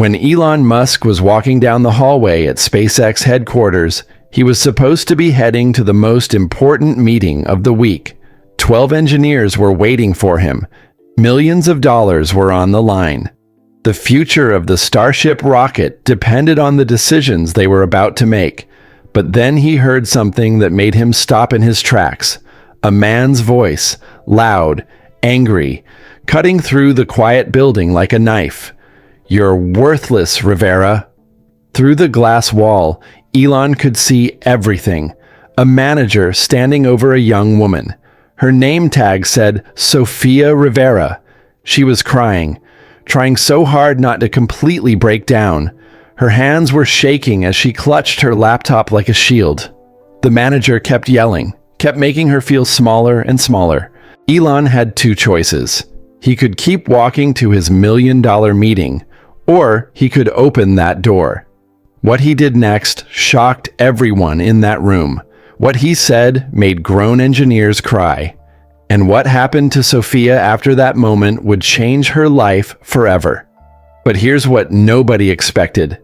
When Elon Musk was walking down the hallway at SpaceX headquarters, he was supposed to be heading to the most important meeting of the week. 12 engineers were waiting for him. Millions of dollars were on the line. The future of the Starship rocket depended on the decisions they were about to make. But then he heard something that made him stop in his tracks. A man's voice, loud, angry, cutting through the quiet building like a knife. "You're worthless, Rivera." Through the glass wall, Elon could see everything. A manager standing over a young woman. Her name tag said Sofia Rivera. She was crying, trying so hard not to completely break down. Her hands were shaking as she clutched her laptop like a shield. The manager kept yelling, kept making her feel smaller and smaller. Elon had two choices. He could keep walking to his $1 million meeting, or he could open that door. What he did next shocked everyone in that room. What he said made grown engineers cry. And what happened to Sofia after that moment would change her life forever. But here's what nobody expected.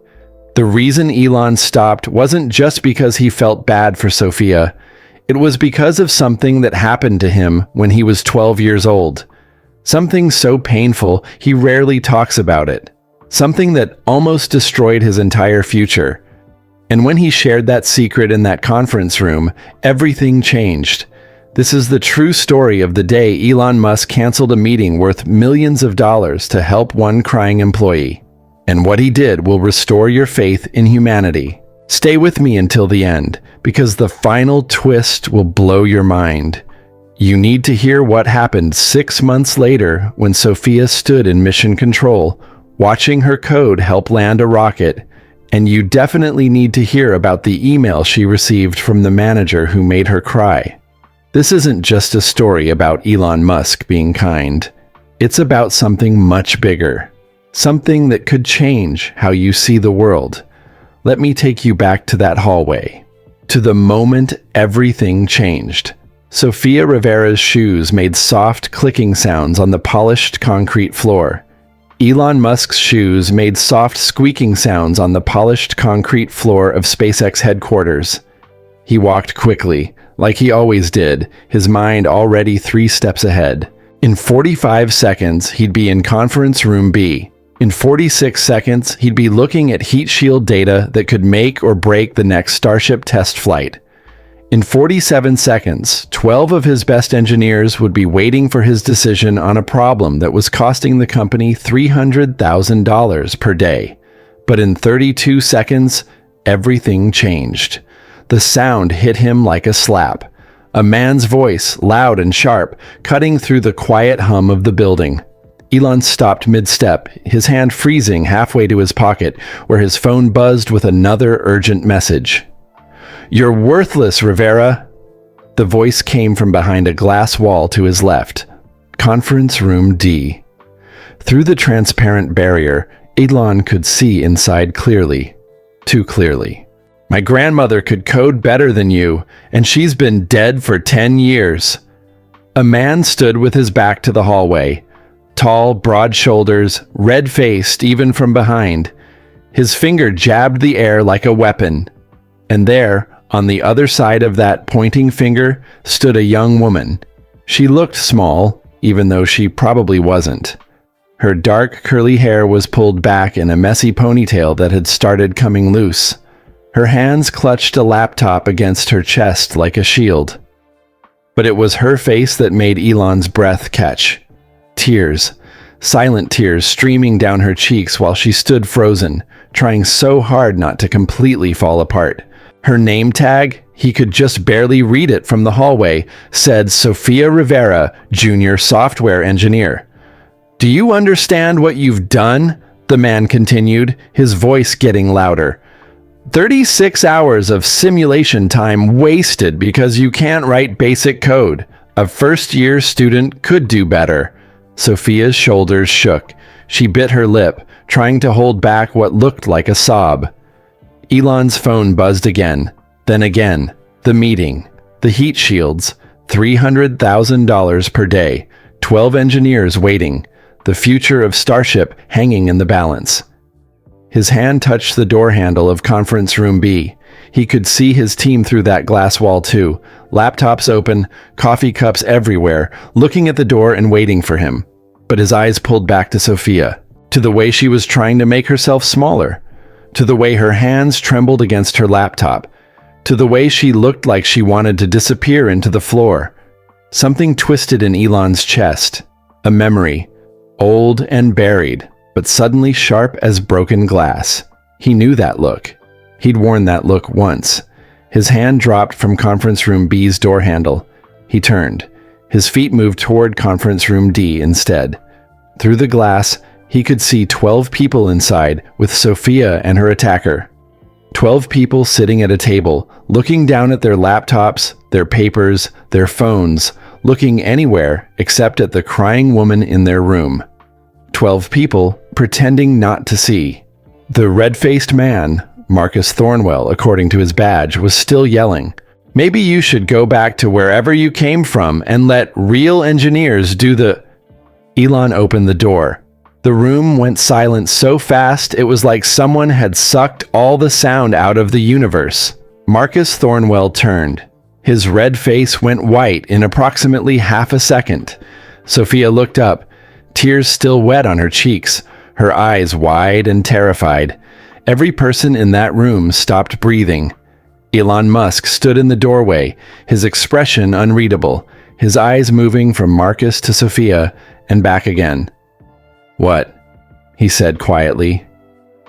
The reason Elon stopped wasn't just because he felt bad for Sofia. It was because of something that happened to him when he was 12 years old. Something so painful he rarely talks about it. Something that almost destroyed his entire future. And when he shared that secret in that conference room, everything changed. This is the true story of the day Elon Musk canceled a meeting worth millions of dollars to help one crying employee. And what he did will restore your faith in humanity. Stay with me until the end, because the final twist will blow your mind. You need to hear what happened 6 months later when Sofia stood in mission control, watching her code help land a rocket, and you definitely need to hear about the email she received from the manager who made her cry. This isn't just a story about Elon Musk being kind. It's about something much bigger. Something that could change how you see the world. Let me take you back to that hallway. To the moment everything changed. Sofia Rivera's shoes made soft clicking sounds on the polished concrete floor. Elon Musk's shoes made soft squeaking sounds on the polished concrete floor of SpaceX headquarters. He walked quickly, like he always did, his mind already 3 steps ahead. In 45 seconds, he'd be in conference room B. In 46 seconds, he'd be looking at heat shield data that could make or break the next Starship test flight. In 47 seconds, 12 of his best engineers would be waiting for his decision on a problem that was costing the company $300,000 per day. But in 32 seconds, everything changed. The sound hit him like a slap. A man's voice, loud and sharp, cutting through the quiet hum of the building. Elon stopped mid-step, his hand freezing halfway to his pocket, where his phone buzzed with another urgent message. "You're worthless, Rivera." The voice came from behind a glass wall to his left. Conference room D. Through the transparent barrier, Elon could see inside clearly. Too clearly. "My grandmother could code better than you, and she's been dead for 10 years. A man stood with his back to the hallway. Tall, broad shoulders, red-faced even from behind. His finger jabbed the air like a weapon. And there, on the other side of that pointing finger, stood a young woman. She looked small, even though she probably wasn't. Her dark, curly hair was pulled back in a messy ponytail that had started coming loose. Her hands clutched a laptop against her chest like a shield. But it was her face that made Elon's breath catch. Tears, silent tears streaming down her cheeks while she stood frozen, trying so hard not to completely fall apart. Her name tag, he could just barely read it from the hallway, said Sofia Rivera, Junior Software Engineer. "Do you understand what you've done?" the man continued, his voice getting louder. 36 hours of simulation time wasted because you can't write basic code. A first-year student could do better." Sofia's shoulders shook. She bit her lip, trying to hold back what looked like a sob. Elon's phone buzzed again, then again. The meeting, the heat shields, $300,000 per day, 12 engineers waiting, the future of Starship hanging in the balance. His hand touched the door handle of conference room B. He could see his team through that glass wall too. Laptops open, coffee cups everywhere, looking at the door and waiting for him. But his eyes pulled back to Sophia, to the way she was trying to make herself smaller, to the way her hands trembled against her laptop, to the way she looked like she wanted to disappear into the floor. Something twisted in Elon's chest, a memory, old and buried, but suddenly sharp as broken glass. He knew that look. He'd worn that look once. His hand dropped from conference room B's door handle. He turned. His feet moved toward conference room D instead. Through the glass, he could see 12 people inside, with Sophia and her attacker. 12 people sitting at a table, looking down at their laptops, their papers, their phones, looking anywhere except at the crying woman in their room. 12 people pretending not to see. The red-faced man, Marcus Thornwell, according to his badge, was still yelling, "Maybe you should go back to wherever you came from and let real engineers do the—" Elon opened the door. The room went silent so fast it was like someone had sucked all the sound out of the universe. Marcus Thornwell turned. His red face went white in approximately half a second. Sophia looked up, tears still wet on her cheeks, her eyes wide and terrified. Every person in that room stopped breathing. Elon Musk stood in the doorway, his expression unreadable, his eyes moving from Marcus to Sophia and back again. "What?" he said quietly.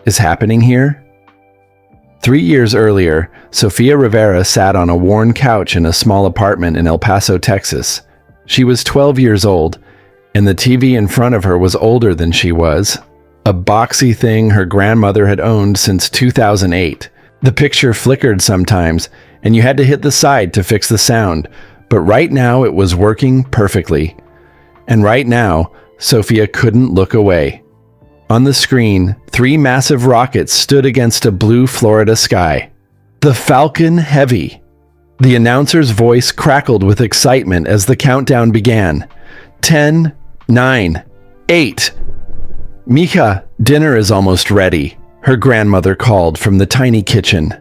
"Is happening here?" 3 years earlier, Sofia Rivera sat on a worn couch in a small apartment in El Paso, Texas. She was 12 years old, and the TV in front of her was older than she was. A boxy thing her grandmother had owned since 2008. The picture flickered sometimes, and you had to hit the side to fix the sound, but right now it was working perfectly. And right now, Sophia couldn't look away. On the screen, 3 massive rockets stood against a blue Florida sky. The Falcon Heavy. The announcer's voice crackled with excitement as the countdown began. 10, 9, 8. "Mija, dinner is almost ready," her grandmother called from the tiny kitchen.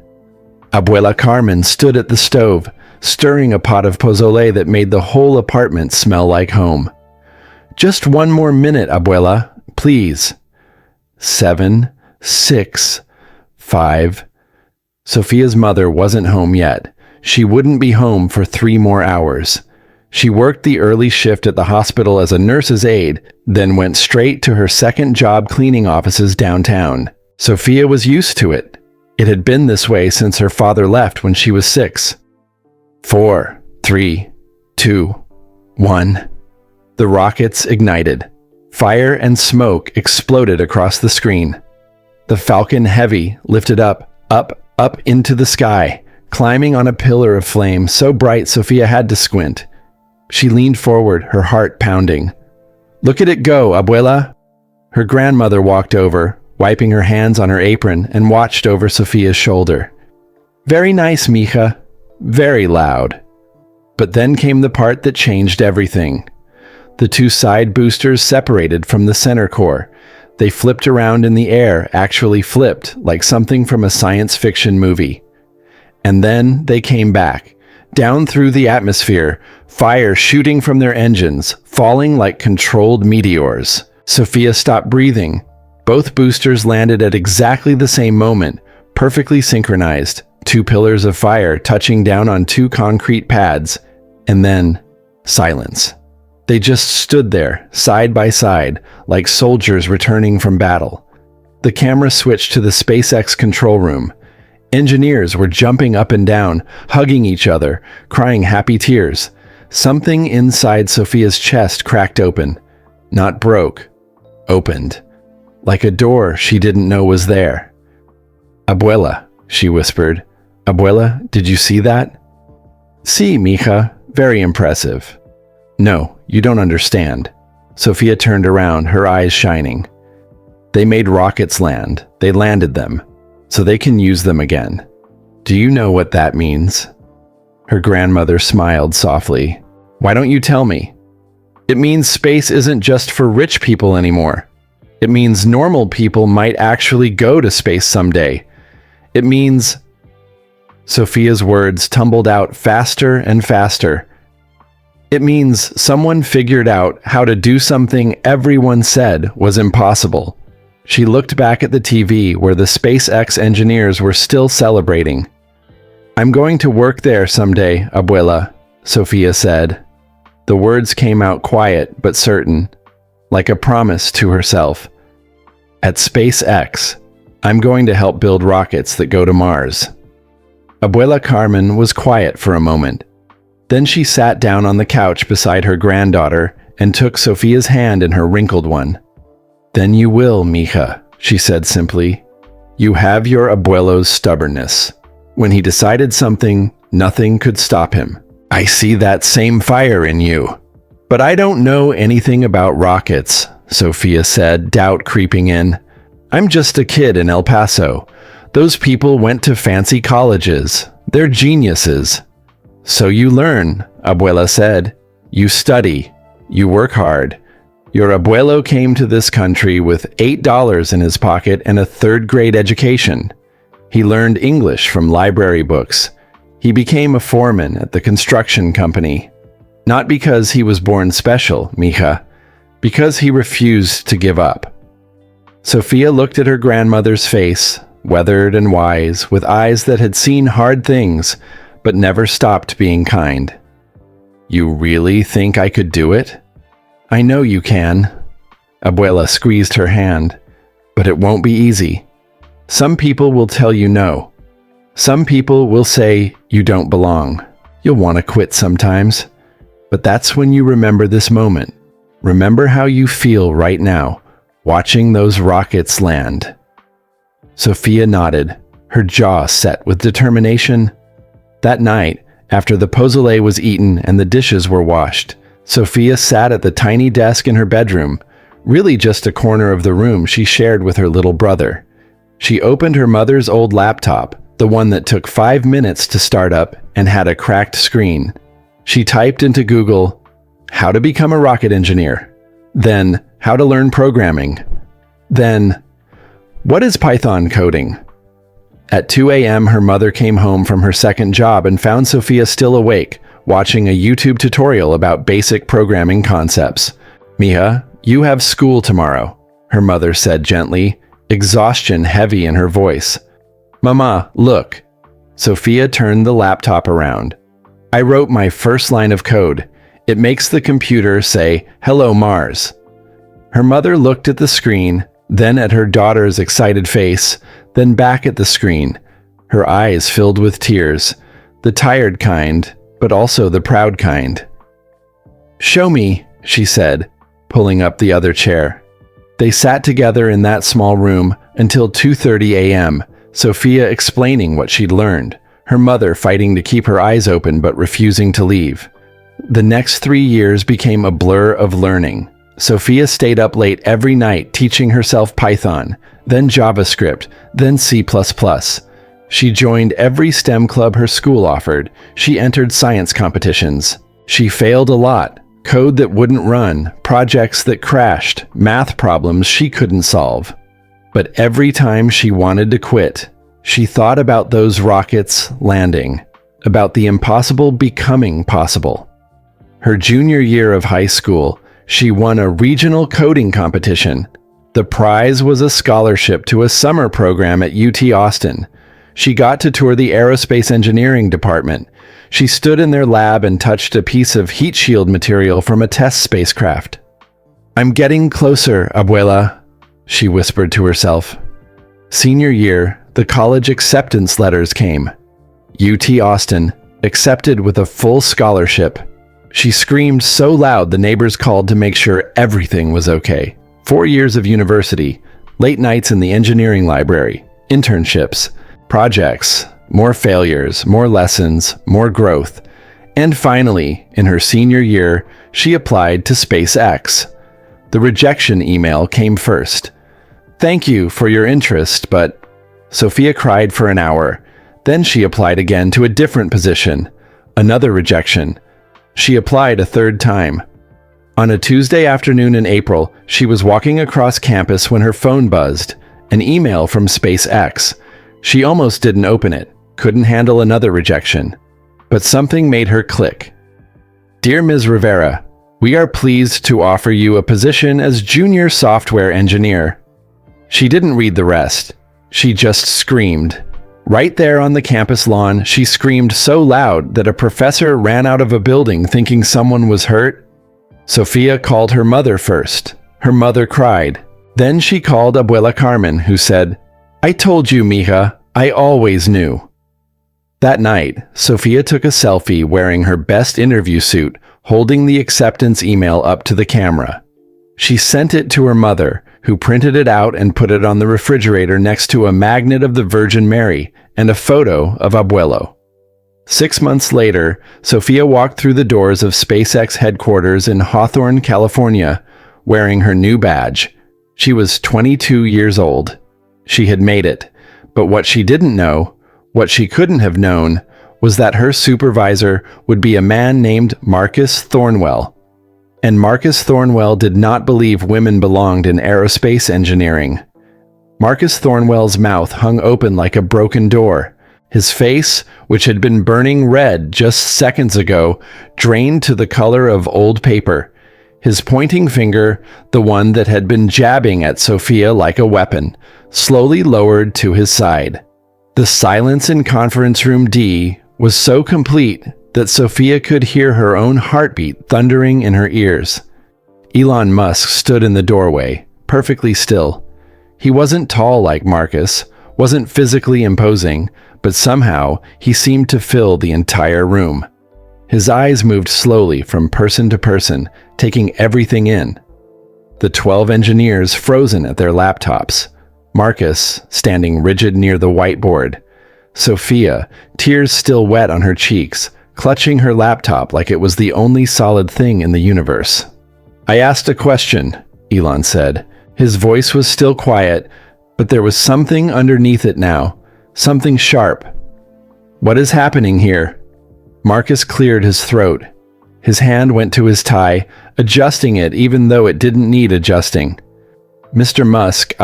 Abuela Carmen stood at the stove, stirring a pot of pozole that made the whole apartment smell like home. "Just one more minute, Abuela, please." 7, 6, 5. Sophia's mother wasn't home yet. She wouldn't be home for 3 more hours. She worked the early shift at the hospital as a nurse's aide, then went straight to her second job cleaning offices downtown. Sophia was used to it. It had been this way since her father left when she was 6. 4, 3, 2, 1. The rockets ignited. Fire and smoke exploded across the screen. The Falcon Heavy lifted up into the sky, climbing on a pillar of flame so bright Sophia had to squint. She leaned forward, her heart pounding. "Look at it go, Abuela." Her grandmother walked over, wiping her hands on her apron, and watched over Sophia's shoulder. "Very nice, mija." Very loud. But then came the part that changed everything. The 2 side boosters separated from the center core. They flipped around in the air, actually flipped, like something from a science fiction movie. And then they came back, down through the atmosphere, fire shooting from their engines, falling like controlled meteors. Sophia stopped breathing. Both boosters landed at exactly the same moment, perfectly synchronized, 2 pillars of fire touching down on 2 concrete pads, and then silence. They just stood there, side by side, like soldiers returning from battle. The camera switched to the SpaceX control room. Engineers were jumping up and down, hugging each other, crying happy tears. Something inside Sophia's chest cracked open. Not broke. Opened. Like a door she didn't know was there. "Abuela," she whispered. "Abuela, did you see that?" "Sí, mija. Very impressive." "No, you don't understand." Sophia turned around, her eyes shining. "They made rockets land. They landed them, so they can use them again. Do you know what that means?" Her grandmother smiled softly. "Why don't you tell me?" "It means space isn't just for rich people anymore." It means normal people might actually go to space someday. It means... Sophia's words tumbled out faster and faster. It means someone figured out how to do something everyone said was impossible. She looked back at the TV where the SpaceX engineers were still celebrating. "I'm going to work there someday, Abuela," Sophia said. The words came out quiet but certain, like a promise to herself. "At SpaceX, I'm going to help build rockets that go to Mars." Abuela Carmen was quiet for a moment. Then she sat down on the couch beside her granddaughter and took Sophia's hand in her wrinkled one. "Then you will, mija," she said simply. "You have your abuelo's stubbornness. When he decided something, nothing could stop him. I see that same fire in you." "But I don't know anything about rockets," Sophia said, doubt creeping in. "I'm just a kid in El Paso. Those people went to fancy colleges. They're geniuses." "So you learn," Abuela said. "You study. You work hard. Your abuelo came to this country with $8 in his pocket and a third-grade education. He learned English from library books. He became a foreman at the construction company. Not because he was born special, mija, because he refused to give up." Sophia looked at her grandmother's face, weathered and wise, with eyes that had seen hard things, but never stopped being kind. "You really think I could do it?" "I know you can." Abuela squeezed her hand. "But it won't be easy. Some people will tell you no. Some people will say you don't belong. You'll want to quit sometimes. But that's when you remember this moment. Remember how you feel right now, watching those rockets land." Sophia nodded, her jaw set with determination. That night, after the pozole was eaten and the dishes were washed, Sophia sat at the tiny desk in her bedroom, really just a corner of the room she shared with her little brother. She opened her mother's old laptop, the one that took 5 minutes to start up and had a cracked screen. She typed into Google, "How to become a rocket engineer." Then, "How to learn programming." Then, "What is Python coding?" At 2 a.m., her mother came home from her second job and found Sophia still awake, watching a YouTube tutorial about basic programming concepts. "Mija, you have school tomorrow," her mother said gently, exhaustion heavy in her voice. "Mama, look." Sophia turned the laptop around. "I wrote my first line of code. It makes the computer say, 'Hello, Mars.'" Her mother looked at the screen, then at her daughter's excited face, then back at the screen. Her eyes filled with tears, the tired kind, but also the proud kind. "Show me," she said, pulling up the other chair. They sat together in that small room until 2:30 a.m., Sophia explaining what she'd learned, her mother fighting to keep her eyes open but refusing to leave. The next 3 years became a blur of learning. Sophia stayed up late every night teaching herself Python, then JavaScript, then C++. She joined every STEM club her school offered. She entered science competitions. She failed a lot. Code that wouldn't run, projects that crashed, math problems she couldn't solve. But every time she wanted to quit, she thought about those rockets landing, about the impossible becoming possible. Her junior year of high school, she won a regional coding competition. The prize was a scholarship to a summer program at UT Austin. She got to tour the aerospace engineering department. She stood in their lab and touched a piece of heat shield material from a test spacecraft. "I'm getting closer, Abuela," she whispered to herself. Senior year, the college acceptance letters came. UT Austin, accepted with a full scholarship. She screamed so loud the neighbors called to make sure everything was okay. 4 years of university, late nights in the engineering library, internships, projects, more failures, more lessons, more growth. And finally, in her senior year, she applied to SpaceX. The rejection email came first. "Thank you for your interest, but..." Sophia cried for an hour. Then she applied again to a different position. Another rejection. She applied a third time. On a Tuesday afternoon in April, she was walking across campus when her phone buzzed. An email from SpaceX. She almost didn't open it, couldn't handle another rejection. But something made her click. "Dear Ms. Rivera, we are pleased to offer you a position as junior software engineer." She didn't read the rest. She just screamed. Right there on the campus lawn, she screamed so loud that a professor ran out of a building thinking someone was hurt. Sophia called her mother first. Her mother cried. Then she called Abuela Carmen, who said, "I told you, mija, I always knew." That night, Sophia took a selfie wearing her best interview suit, holding the acceptance email up to the camera. She sent it to her mother, who printed it out and put it on the refrigerator next to a magnet of the Virgin Mary and a photo of Abuelo. 6 months later, Sophia walked through the doors of SpaceX headquarters in Hawthorne, California, wearing her new badge. She was 22 years old. She had made it, but what she didn't know, what she couldn't have known, was that her supervisor would be a man named Marcus Thornwell. And Marcus Thornwell did not believe women belonged in aerospace engineering. Marcus Thornwell's mouth hung open like a broken door. His face, which had been burning red just seconds ago, drained to the color of old paper. His pointing finger, the one that had been jabbing at Sophia like a weapon, slowly lowered to his side. The silence in Conference Room D was so complete that Sophia could hear her own heartbeat thundering in her ears. Elon Musk stood in the doorway, perfectly still. He wasn't tall like Marcus, wasn't physically imposing, but somehow he seemed to fill the entire room. His eyes moved slowly from person to person, taking everything in. The 12 engineers frozen at their laptops. Marcus, standing rigid near the whiteboard. Sophia, tears still wet on her cheeks, clutching her laptop like it was the only solid thing in the universe. "I asked a question," Elon said. His voice was still quiet, but there was something underneath it now, something sharp. "What is happening here?" Marcus cleared his throat. His hand went to his tie, adjusting it even though it didn't need adjusting. "Mr. Musk,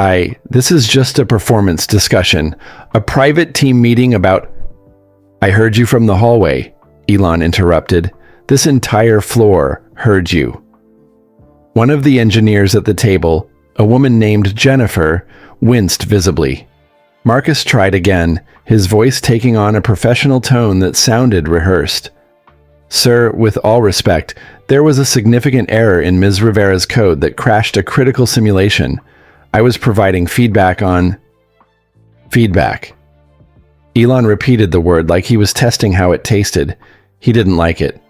this is just a performance discussion, a private team meeting about—" "I heard you from the hallway," Elon interrupted. "This entire floor heard you." One of the engineers at the table, a woman named Jennifer, winced visibly. Marcus tried again, his voice taking on a professional tone that sounded rehearsed. "Sir, with all respect, there was a significant error in Ms. Rivera's code that crashed a critical simulation. I was providing feedback on—" "Feedback." Elon repeated the word like he was testing how it tasted. He didn't like it.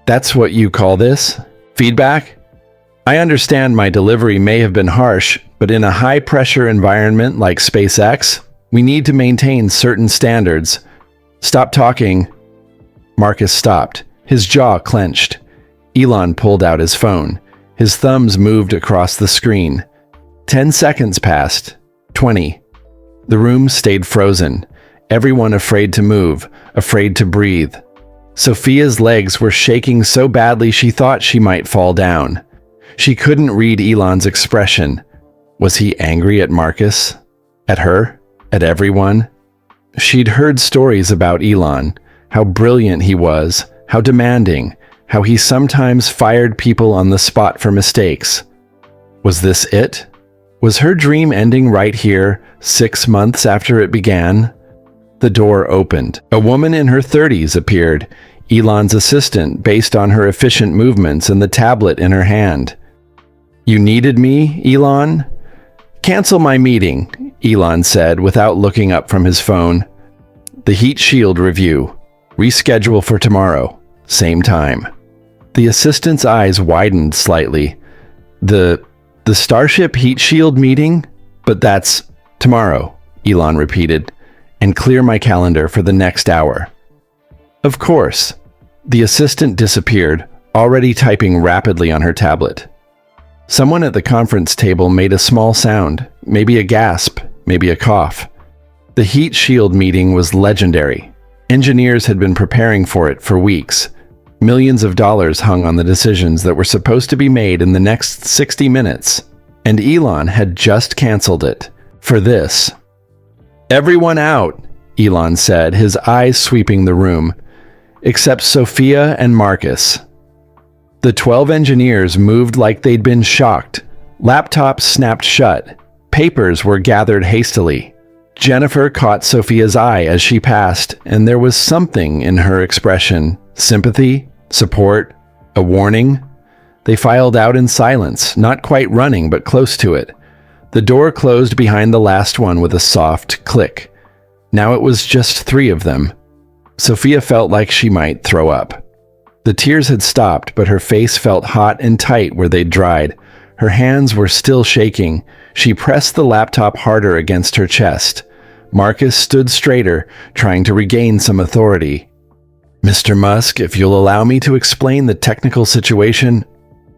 "That's what you call this? Feedback? I understand my delivery may have been harsh, but in a high-pressure environment like SpaceX, we need to maintain certain standards. Stop talking." Marcus stopped, his jaw clenched. Elon pulled out his phone. His thumbs moved across the screen. 10 seconds passed. 20. The room stayed frozen, everyone afraid to move, afraid to breathe. Sophia's legs were shaking so badly she thought she might fall down. She couldn't read Elon's expression. Was he angry at Marcus? At her? At everyone? She'd heard stories about Elon, how brilliant he was, how demanding, how he sometimes fired people on the spot for mistakes. Was this it? Was her dream ending right here, 6 months after it began? The door opened. A woman in her 30s appeared, Elon's assistant based on her efficient movements and the tablet in her hand. "You needed me, Elon?" "Cancel my meeting," Elon said without looking up from his phone. "The heat shield review. Reschedule for tomorrow. Same time." The assistant's eyes widened slightly. The Starship heat shield meeting? But that's tomorrow, Elon repeated. "And clear my calendar for the next hour." "Of course." The assistant disappeared, already typing rapidly on her tablet. Someone at the conference table made a small sound, maybe a gasp, maybe a cough. The heat shield meeting was legendary. Engineers had been preparing for it for weeks. Millions of dollars hung on the decisions that were supposed to be made in the next 60 minutes, and Elon had just canceled it for this. "Everyone out," Elon said, his eyes sweeping the room, except Sophia and Marcus. The 12 engineers moved like they'd been shocked. Laptops snapped shut. Papers were gathered hastily. Jennifer caught Sophia's eye as she passed, and there was something in her expression. Sympathy, support, a warning. They filed out in silence, not quite running, but close to it. The door closed behind the last one with a soft click. Now it was just 3 of them. Sophia felt like she might throw up. The tears had stopped, but her face felt hot and tight where they'd dried. Her hands were still shaking. She pressed the laptop harder against her chest. Marcus stood straighter, trying to regain some authority. "Mr. Musk, if you'll allow me to explain the technical situation—"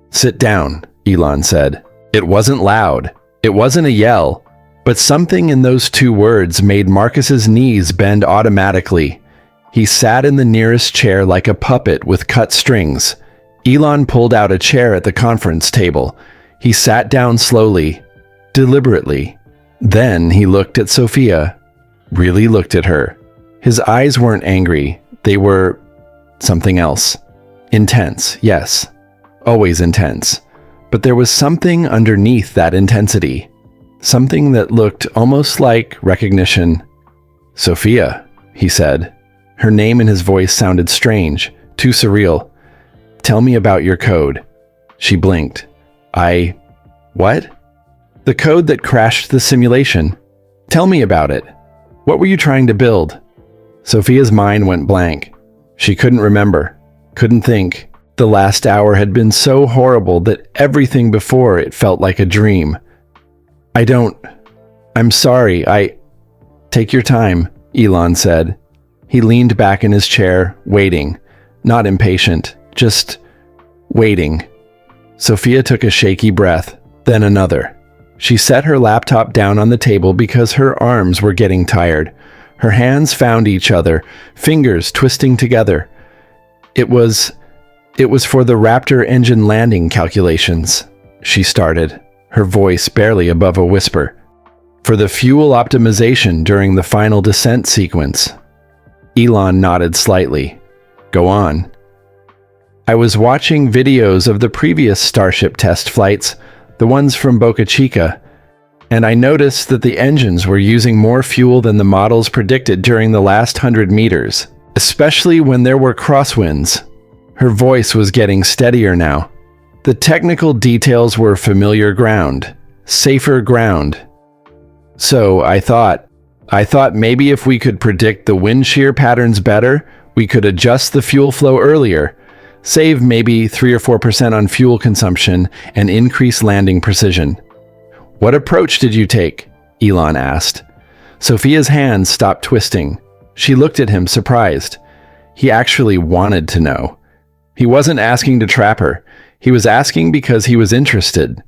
"Sit down," Elon said. It wasn't loud. It wasn't a yell. But something in those 2 words made Marcus's knees bend automatically. He sat in the nearest chair like a puppet with cut strings. Elon pulled out a chair at the conference table. He sat down slowly, deliberately. Then he looked at Sophia. Really looked at her. His eyes weren't angry. They were something else. Intense, yes. Always intense. But there was something underneath that intensity. Something that looked almost like recognition. "Sophia," he said. Her name in his voice sounded strange, too surreal. "Tell me about your code." She blinked. What? "The code that crashed the simulation. Tell me about it. What were you trying to build?" Sophia's mind went blank. She couldn't remember, couldn't think. The last hour had been so horrible that everything before it felt like a dream. I'm sorry, Take your time," Elon said. He leaned back in his chair, waiting. Not impatient, just waiting. Sophia took a shaky breath, then another. She set her laptop down on the table because her arms were getting tired. Her hands found each other, fingers twisting together. It was for the Raptor engine landing calculations, she started, her voice barely above a whisper. "For the fuel optimization during the final descent sequence." Elon nodded slightly. "Go on." "I was watching videos of the previous Starship test flights, the ones from Boca Chica, and I noticed that the engines were using more fuel than the models predicted during the last 100 meters, especially when there were crosswinds." Her voice was getting steadier now. The technical details were familiar ground, safer ground. "So I thought maybe if we could predict the wind shear patterns better, we could adjust the fuel flow earlier, save maybe 3 or 4% on fuel consumption, and increase landing precision." "What approach did you take?" Elon asked. Sophia's hands stopped twisting. She looked at him surprised. He actually wanted to know. He wasn't asking to trap her. He was asking because he was interested.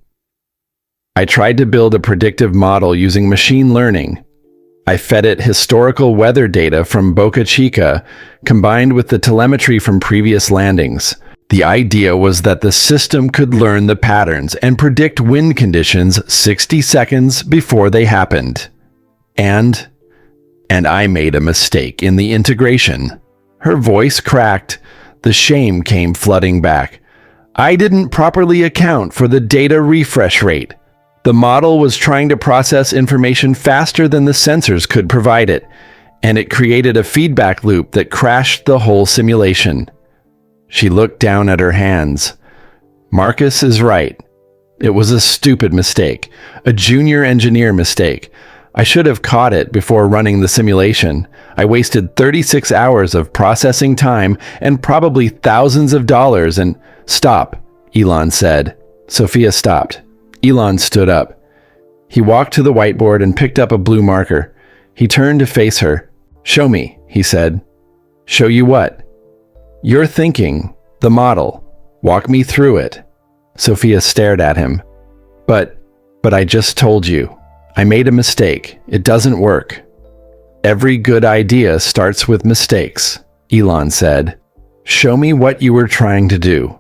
"I tried to build a predictive model using machine learning. I fed it historical weather data from Boca Chica combined with the telemetry from previous landings. The idea was that the system could learn the patterns and predict wind conditions 60 seconds before they happened. And I made a mistake in the integration." Her voice cracked. The shame came flooding back. "I didn't properly account for the data refresh rate. The model was trying to process information faster than the sensors could provide it, and it created a feedback loop that crashed the whole simulation." She looked down at her hands. "Marcus is right. It was a stupid mistake, a junior engineer mistake. I should have caught it before running the simulation. I wasted 36 hours of processing time and probably thousands of dollars and—" "Stop," Elon said. Sophia stopped. Elon stood up. He walked to the whiteboard and picked up a blue marker. He turned to face her. "Show me," he said. "Show you what?" "Your thinking, the model. Walk me through it." Sophia stared at him. But I just told you. I made a mistake. It doesn't work." "Every good idea starts with mistakes," Elon said. Show me what you were trying to do.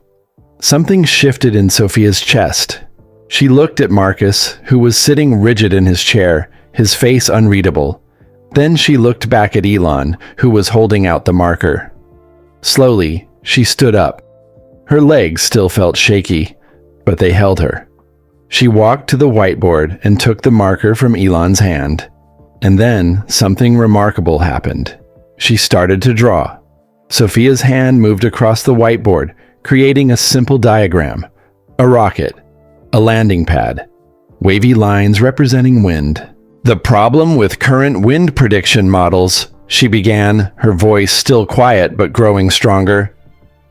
Something shifted in Sophia's chest. She looked at Marcus, who was sitting rigid in his chair, his face unreadable. Then she looked back at Elon, who was holding out the marker. Slowly, she stood up. Her legs still felt shaky, but they held her. She walked to the whiteboard and took the marker from Elon's hand. And then something remarkable happened. She started to draw. Sophia's hand moved across the whiteboard, creating a simple diagram. A rocket. A landing pad. Wavy lines representing wind. The problem with current wind prediction models, she began, her voice still quiet but growing stronger,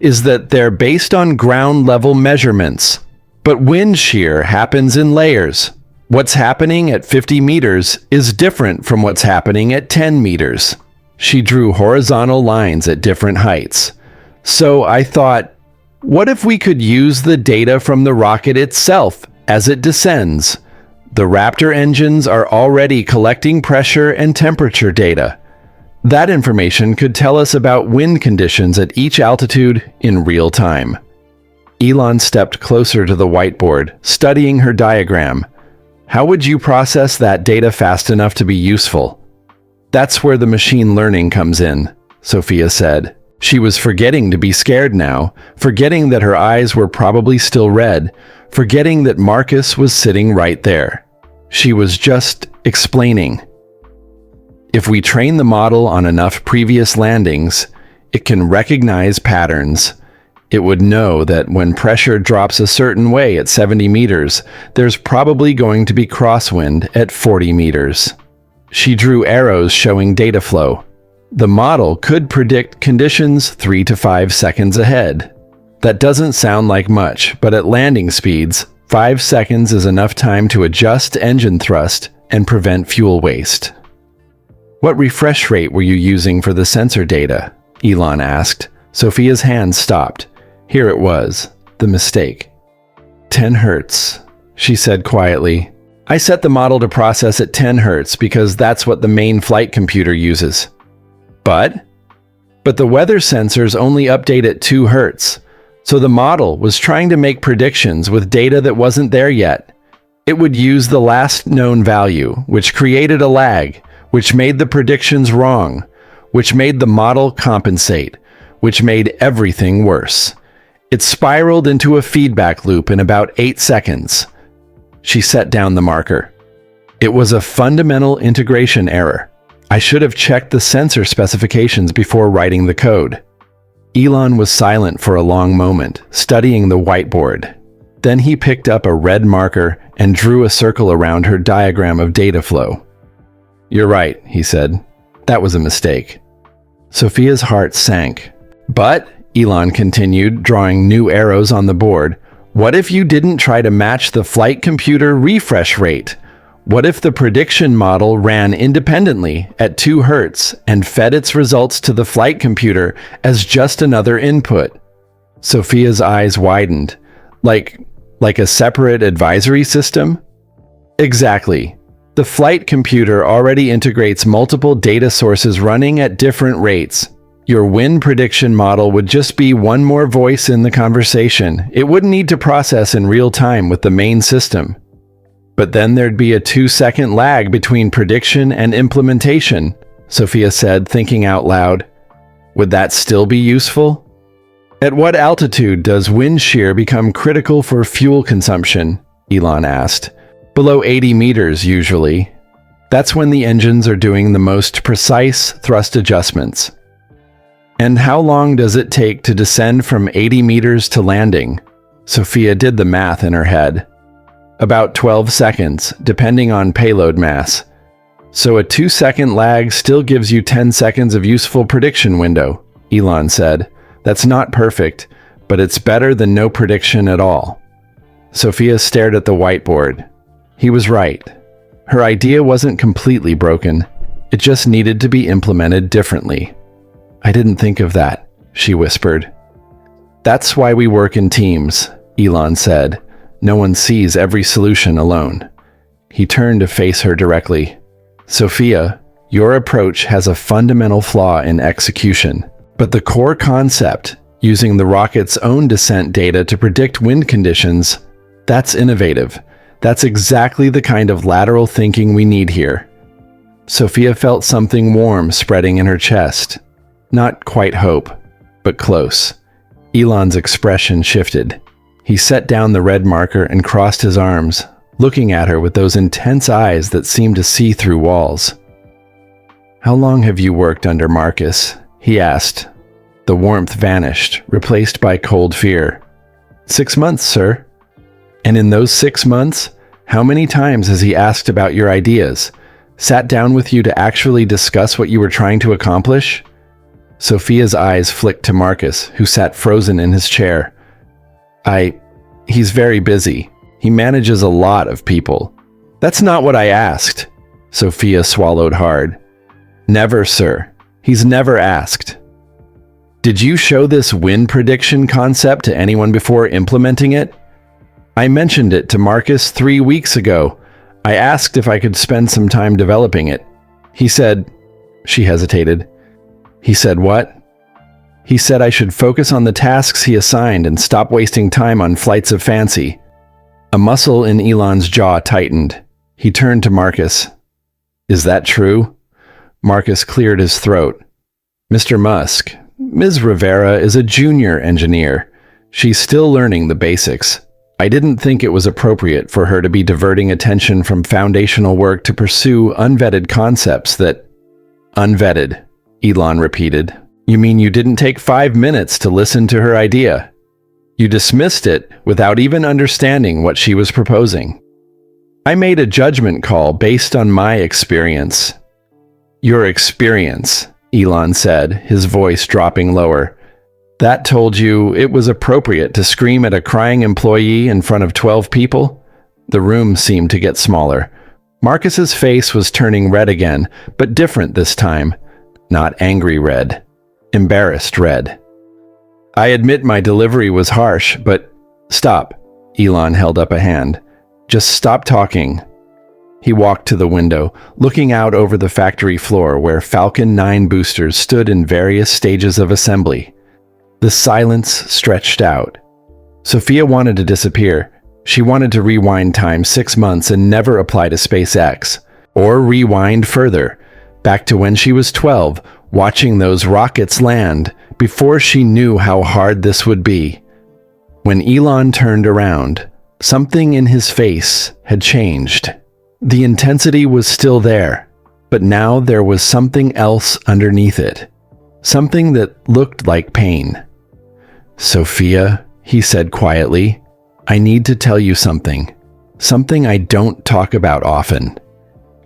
is that they're based on ground-level measurements. But wind shear happens in layers. What's happening at 50 meters is different from what's happening at 10 meters. She drew horizontal lines at different heights. So I thought, what if we could use the data from the rocket itself as it descends? The Raptor engines are already collecting pressure and temperature data. That information could tell us about wind conditions at each altitude in real time. Elon stepped closer to the whiteboard, studying her diagram. How would you process that data fast enough to be useful? That's where the machine learning comes in, Sophia said. She was forgetting to be scared now, forgetting that her eyes were probably still red, forgetting that Marcus was sitting right there. She was just explaining. If we train the model on enough previous landings, it can recognize patterns. It would know that when pressure drops a certain way at 70 meters, there's probably going to be crosswind at 40 meters. She drew arrows showing data flow. The model could predict conditions 3 to 5 seconds ahead. That doesn't sound like much, but at landing speeds, 5 seconds is enough time to adjust engine thrust and prevent fuel waste. What refresh rate were you using for the sensor data? Elon asked. Sophia's hand stopped. Here it was, the mistake. 10 hertz, she said quietly. I set the model to process at 10 hertz because that's what the main flight computer uses. But the weather sensors only update at 2 hertz, so the model was trying to make predictions with data that wasn't there yet. It would use the last known value, which created a lag, which made the predictions wrong, which made the model compensate, which made everything worse. It spiraled into a feedback loop in about 8 seconds. She set down the marker. It was a fundamental integration error. I should have checked the sensor specifications before writing the code. Elon was silent for a long moment, studying the whiteboard. Then he picked up a red marker and drew a circle around her diagram of data flow. You're right, he said. That was a mistake. Sophia's heart sank. But, Elon continued, drawing new arrows on the board, what if you didn't try to match the flight computer refresh rate? What if the prediction model ran independently at 2 hertz and fed its results to the flight computer as just another input? Sophia's eyes widened. Like a separate advisory system? Exactly. The flight computer already integrates multiple data sources running at different rates. Your wind prediction model would just be one more voice in the conversation. It wouldn't need to process in real time with the main system. But then there'd be a 2-second lag between prediction and implementation, Sophia said, thinking out loud. Would that still be useful? At what altitude does wind shear become critical for fuel consumption? Elon asked. Below 80 meters, usually. That's when the engines are doing the most precise thrust adjustments. And how long does it take to descend from 80 meters to landing? Sophia did the math in her head. About 12 seconds, depending on payload mass. So a 2-second lag still gives you 10 seconds of useful prediction window, Elon said. That's not perfect, but it's better than no prediction at all. Sophia stared at the whiteboard. He was right. Her idea wasn't completely broken. It just needed to be implemented differently. I didn't think of that, she whispered. That's why we work in teams, Elon said. No one sees every solution alone. He turned to face her directly. Sophia, your approach has a fundamental flaw in execution, But the core concept, using the rocket's own descent data to predict wind conditions, that's innovative. That's exactly the kind of lateral thinking we need here. Sophia felt something warm spreading in her chest. Not quite hope, but close. Elon's expression shifted. He set down the red marker and crossed his arms, looking at her with those intense eyes that seemed to see through walls. "How long have you worked under Marcus?" he asked. The warmth vanished, replaced by cold fear. "6 months, sir." "And in those 6 months, how many times has he asked about your ideas? Sat down with you to actually discuss what you were trying to accomplish?" Sophia's eyes flicked to Marcus, who sat frozen in his chair. He's very busy. He manages a lot of people." "That's not what I asked." Sophia swallowed hard. "Never, sir. He's never asked." "Did you show this wind prediction concept to anyone before implementing it?" "I mentioned it to Marcus 3 weeks ago. I asked if I could spend some time developing it. He said..." She hesitated. "He said what?" "He said I should focus on the tasks he assigned and stop wasting time on flights of fancy." A muscle in Elon's jaw tightened. He turned to Marcus. "Is that true?" Marcus cleared his throat. "Mr. Musk, Ms. Rivera is a junior engineer. She's still learning the basics. I didn't think it was appropriate for her to be diverting attention from foundational work to pursue unvetted concepts that..." "Unvetted," Elon repeated. "You mean you didn't take 5 minutes to listen to her idea? You dismissed it without even understanding what she was proposing." "I made a judgment call based on my experience." "Your experience," Elon said, his voice dropping lower. "That told you it was appropriate to scream at a crying employee in front of 12 people?" The room seemed to get smaller. Marcus's face was turning red again, but different this time. Not angry red. Embarrassed red. "I admit my delivery was harsh, but..." "Stop." Elon held up a hand. "Just stop talking." He walked to the window, looking out over the factory floor where Falcon 9 boosters stood in various stages of assembly. The silence stretched out. Sophia wanted to disappear. She wanted to rewind time 6 months and never apply to SpaceX. Or rewind further, back to when she was 12, watching those rockets land, before she knew how hard this would be. When Elon turned around, something in his face had changed. The intensity was still there, but now there was something else underneath it. Something that looked like pain. "Sophia," he said quietly, "I need to tell you something. Something I don't talk about often."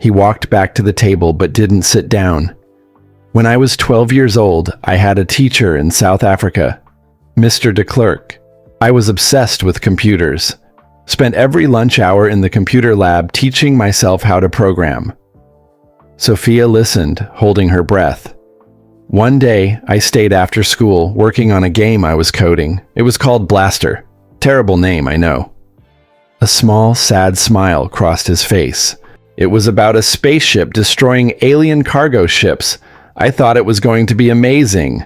He walked back to the table but didn't sit down. "When I was 12 years old, I had a teacher in South Africa, Mr. de Klerk. I was obsessed with computers. Spent every lunch hour in the computer lab teaching myself how to program." Sophia listened, holding her breath. "One day, I stayed after school working on a game I was coding. It was called Blaster. Terrible name, I know." A small, sad smile crossed his face. "It was about a spaceship destroying alien cargo ships. I thought it was going to be amazing."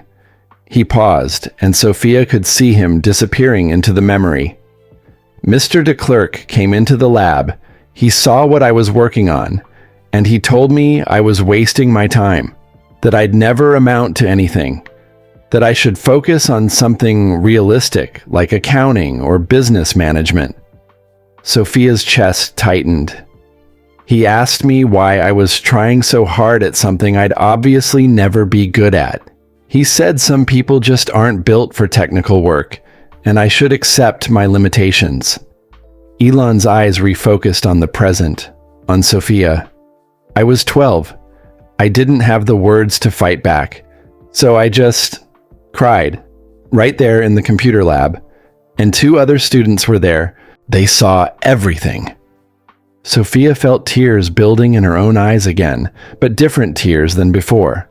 He paused, and Sophia could see him disappearing into the memory. "Mr. de Klerk came into the lab. He saw what I was working on, and he told me I was wasting my time, that I'd never amount to anything, that I should focus on something realistic like accounting or business management." Sophia's chest tightened. "He asked me why I was trying so hard at something I'd obviously never be good at. He said some people just aren't built for technical work, and I should accept my limitations." Elon's eyes refocused on the present, on Sophia. "I was 12. I didn't have the words to fight back, so I just cried, right there in the computer lab, and 2 other students were there. They saw everything." Sophia felt tears building in her own eyes again, but different tears than before.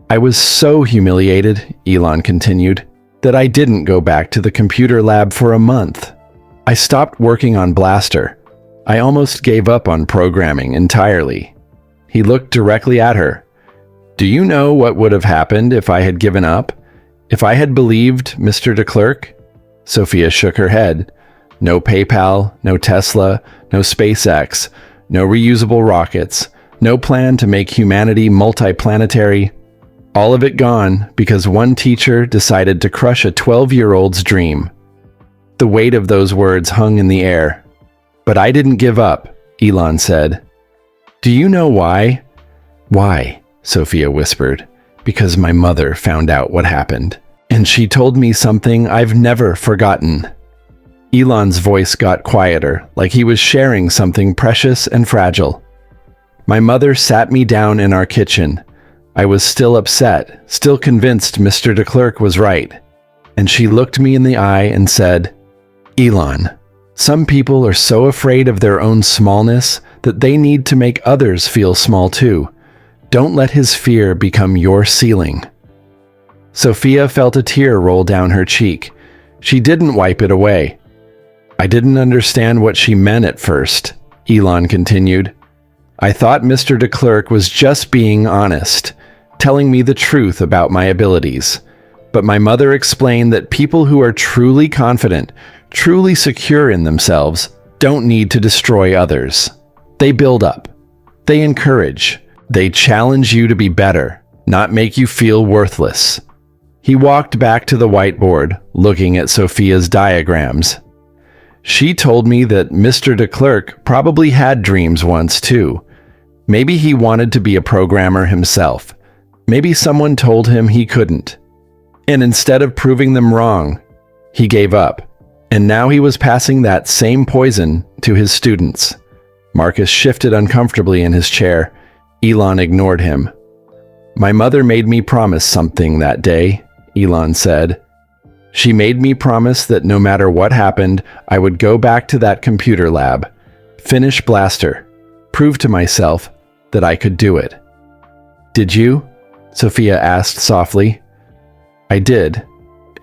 "I was so humiliated," Elon continued, "that I didn't go back to the computer lab for a month. I stopped working on Blaster. I almost gave up on programming entirely." He looked directly at her. "Do you know what would have happened if I had given up? If I had believed Mr. de Klerk? Sophia shook her head. No PayPal, no Tesla, no SpaceX, no reusable rockets, no plan to make humanity multiplanetary. All of it gone because one teacher decided to crush a 12-year-old's dream. The weight of those words hung in the air. But I didn't give up, Elon said. Do you know why? Why? Sophia whispered. Because my mother found out what happened. And she told me something I've never forgotten. Elon's voice got quieter, like he was sharing something precious and fragile. My mother sat me down in our kitchen. I was still upset, still convinced Mr. de Klerk was right. And she looked me in the eye and said, Elon, some people are so afraid of their own smallness that they need to make others feel small too. Don't let his fear become your ceiling. Sophia felt a tear roll down her cheek. She didn't wipe it away. I didn't understand what she meant at first, Elon continued. I thought Mr. de Klerk was just being honest, telling me the truth about my abilities. But my mother explained that people who are truly confident, truly secure in themselves, don't need to destroy others. They build up. They encourage. They challenge you to be better, not make you feel worthless. He walked back to the whiteboard, looking at Sophia's diagrams. She told me that Mr. de Klerk probably had dreams once too. Maybe he wanted to be a programmer himself. Maybe someone told him he couldn't. And instead of proving them wrong, he gave up. And now he was passing that same poison to his students. Marcus shifted uncomfortably in his chair. Elon ignored him. My mother made me promise something that day, Elon said. She made me promise that no matter what happened, I would go back to that computer lab, finish Blaster, prove to myself that I could do it. Did you? Sophia asked softly. I did.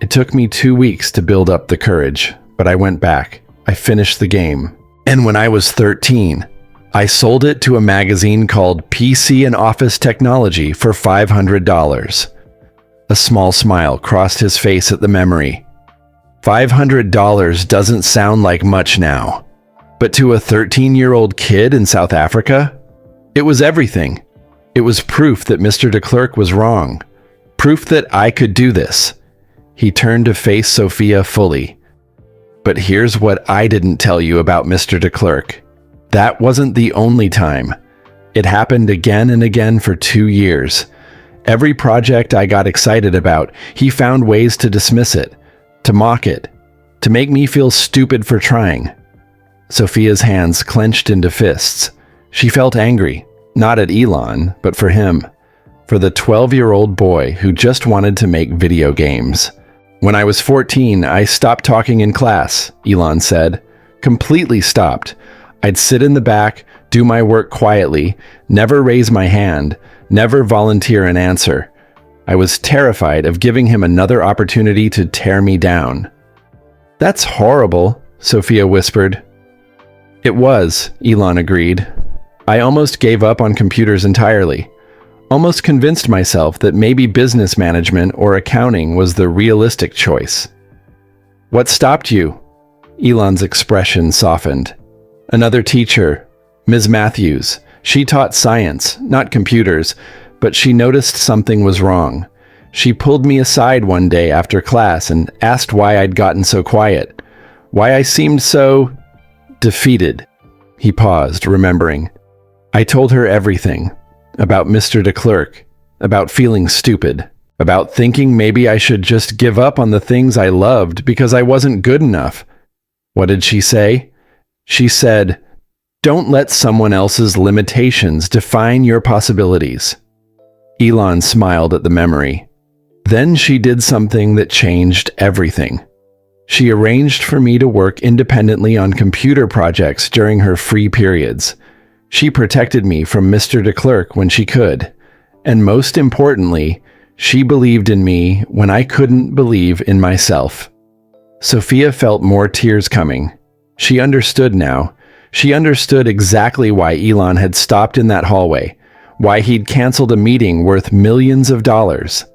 It took me 2 weeks to build up the courage, but I went back. I finished the game. And when I was 13, I sold it to a magazine called PC and Office Technology for $500. A small smile crossed his face at the memory. $500 doesn't sound like much now. But to a 13-year-old kid in South Africa, it was everything. It was proof that Mr. de Klerk was wrong. Proof that I could do this. He turned to face Sophia fully. But here's what I didn't tell you about Mr. de Klerk. That wasn't the only time. It happened again and again for 2 years. Every project I got excited about, he found ways to dismiss it, to mock it, to make me feel stupid for trying. Sophia's hands clenched into fists. She felt angry, not at Elon, but for him, for the 12-year-old boy who just wanted to make video games. When I was 14, I stopped talking in class, Elon said. Completely stopped. I'd sit in the back, do my work quietly, never raise my hand, never volunteer an answer. I was terrified of giving him another opportunity to tear me down. That's horrible, Sophia whispered. It was, Elon agreed. I almost gave up on computers entirely. Almost convinced myself that maybe business management or accounting was the realistic choice. What stopped you? Elon's expression softened. Another teacher, Ms. Matthews. She taught science, not computers, but she noticed something was wrong. She pulled me aside one day after class and asked why I'd gotten so quiet, why I seemed so defeated. He paused, remembering. I told her everything, about Mr. de Klerk, about feeling stupid, about thinking maybe I should just give up on the things I loved because I wasn't good enough. What did she say? She said, "Don't let someone else's limitations define your possibilities." Elon smiled at the memory. Then she did something that changed everything. She arranged for me to work independently on computer projects during her free periods. She protected me from Mr. de Klerk when she could. And most importantly, she believed in me when I couldn't believe in myself. Sophia felt more tears coming. She understood now. She understood exactly why Elon had stopped in that hallway, why he'd canceled a meeting worth millions of dollars.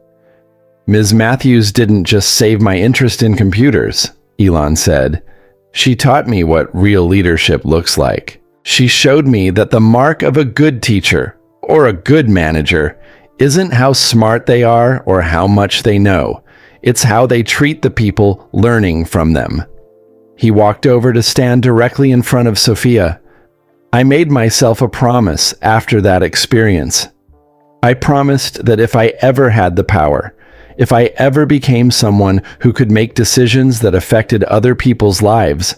Ms. Matthews didn't just save my interest in computers, Elon said. She taught me what real leadership looks like. She showed me that the mark of a good teacher, or a good manager, isn't how smart they are or how much they know. It's how they treat the people learning from them. He walked over to stand directly in front of Sophia. I made myself a promise after that experience. I promised that if I ever had the power, if I ever became someone who could make decisions that affected other people's lives,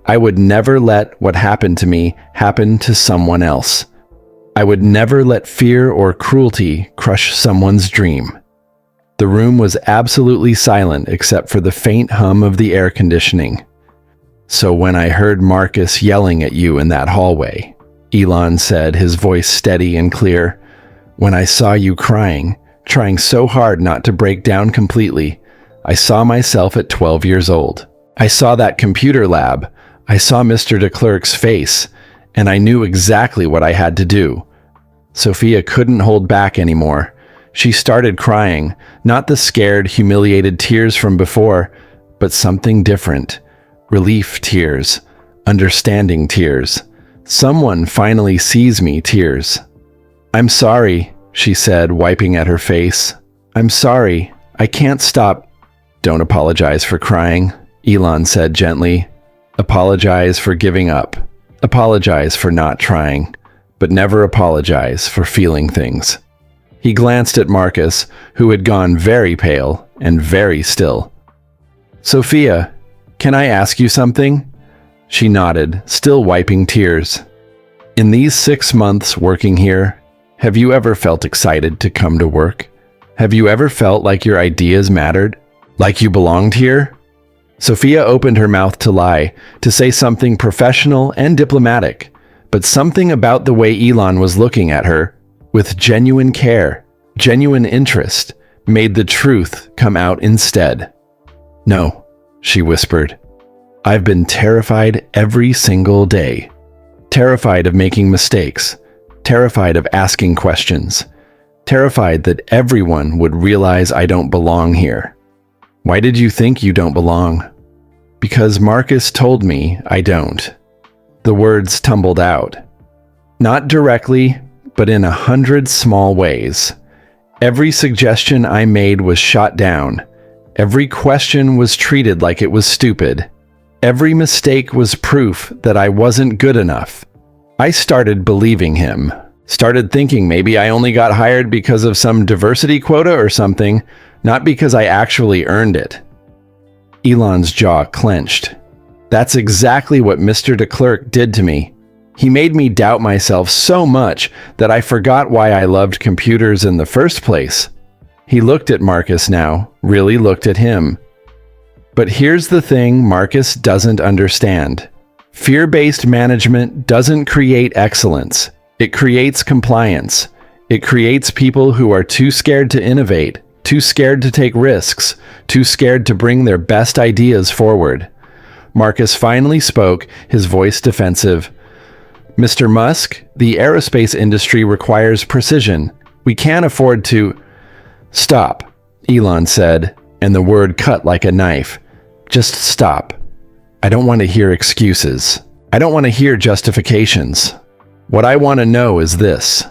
I would never let what happened to me happen to someone else. I would never let fear or cruelty crush someone's dream. The room was absolutely silent except for the faint hum of the air conditioning. So when I heard Marcus yelling at you in that hallway, Elon said, his voice steady and clear, when I saw you crying, trying so hard not to break down completely, I saw myself at 12 years old. I saw that computer lab. I saw Mr. de Klerk's face, and I knew exactly what I had to do. Sophia couldn't hold back anymore. She started crying, not the scared, humiliated tears from before, but something different. Relief tears, understanding tears. Someone finally sees me tears. I'm sorry, she said, wiping at her face. I'm sorry. I can't stop. Don't apologize for crying, Elon said gently. Apologize for giving up. Apologize for not trying, but never apologize for feeling things. He glanced at Marcus, who had gone very pale and very still. Sophia, can I ask you something? She nodded, still wiping tears. In these 6 months working here, have you ever felt excited to come to work? Have you ever felt like your ideas mattered? Like you belonged here? Sophia opened her mouth to lie, to say something professional and diplomatic, but something about the way Elon was looking at her, with genuine care, genuine interest, made the truth come out instead. No, she whispered. I've been terrified every single day. Terrified of making mistakes. Terrified of asking questions. Terrified that everyone would realize I don't belong here. Why did you think you don't belong? Because Marcus told me I don't. The words tumbled out. Not directly, but in 100 small ways. Every suggestion I made was shot down. Every question was treated like it was stupid. Every mistake was proof that I wasn't good enough. I started believing him. Started thinking maybe I only got hired because of some diversity quota or something, not because I actually earned it. Elon's jaw clenched. That's exactly what Mr. de Klerk did to me. He made me doubt myself so much that I forgot why I loved computers in the first place. He looked at Marcus now, really looked at him. But here's the thing Marcus doesn't understand. Fear-based management doesn't create excellence. It creates compliance. It creates people who are too scared to innovate, too scared to take risks, too scared to bring their best ideas forward. Marcus finally spoke, his voice defensive. Mr. Musk, the aerospace industry requires precision. We can't afford to... Stop, Elon said, and the word cut like a knife. Just stop. I don't want to hear excuses. I don't want to hear justifications. What I want to know is this.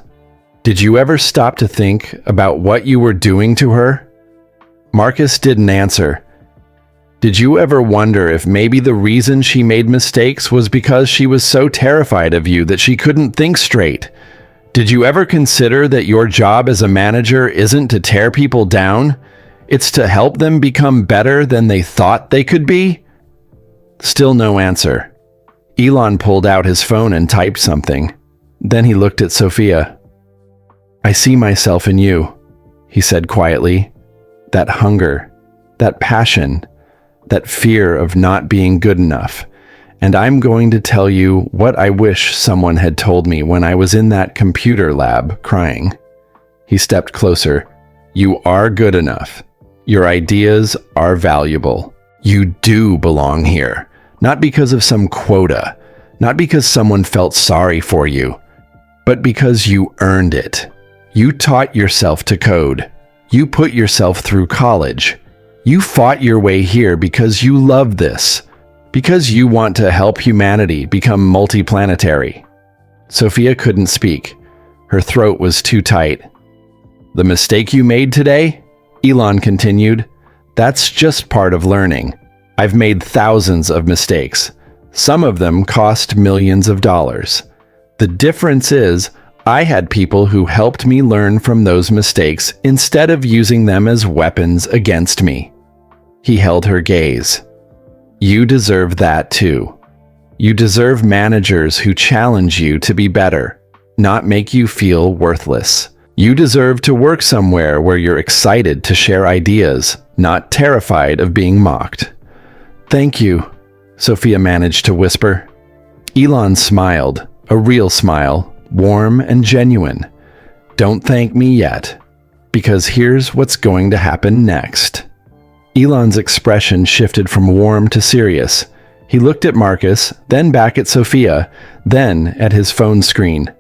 Did you ever stop to think about what you were doing to her? Marcus didn't answer. Did you ever wonder if maybe the reason she made mistakes was because she was so terrified of you that she couldn't think straight? Did you ever consider that your job as a manager isn't to tear people down? It's to help them become better than they thought they could be? Still no answer. Elon pulled out his phone and typed something. Then he looked at Sophia. I see myself in you, he said quietly. That hunger, that passion, that fear of not being good enough. And I'm going to tell you what I wish someone had told me when I was in that computer lab crying. He stepped closer. You are good enough. Your ideas are valuable. You do belong here. Not because of some quota, not because someone felt sorry for you, but because you earned it. You taught yourself to code. You put yourself through college. You fought your way here because you love this, because you want to help humanity become multiplanetary. Sophia couldn't speak. Her throat was too tight. The mistake you made today? Elon continued. That's just part of learning. I've made thousands of mistakes. Some of them cost millions of dollars. The difference is, I had people who helped me learn from those mistakes instead of using them as weapons against me. He held her gaze. You deserve that too. You deserve managers who challenge you to be better, not make you feel worthless. You deserve to work somewhere where you're excited to share ideas, not terrified of being mocked. Thank you, Sophia managed to whisper. Elon smiled, a real smile, warm and genuine. Don't thank me yet, because here's what's going to happen next. Elon's expression shifted from warm to serious. He looked at Marcus, then back at Sophia, then at his phone screen.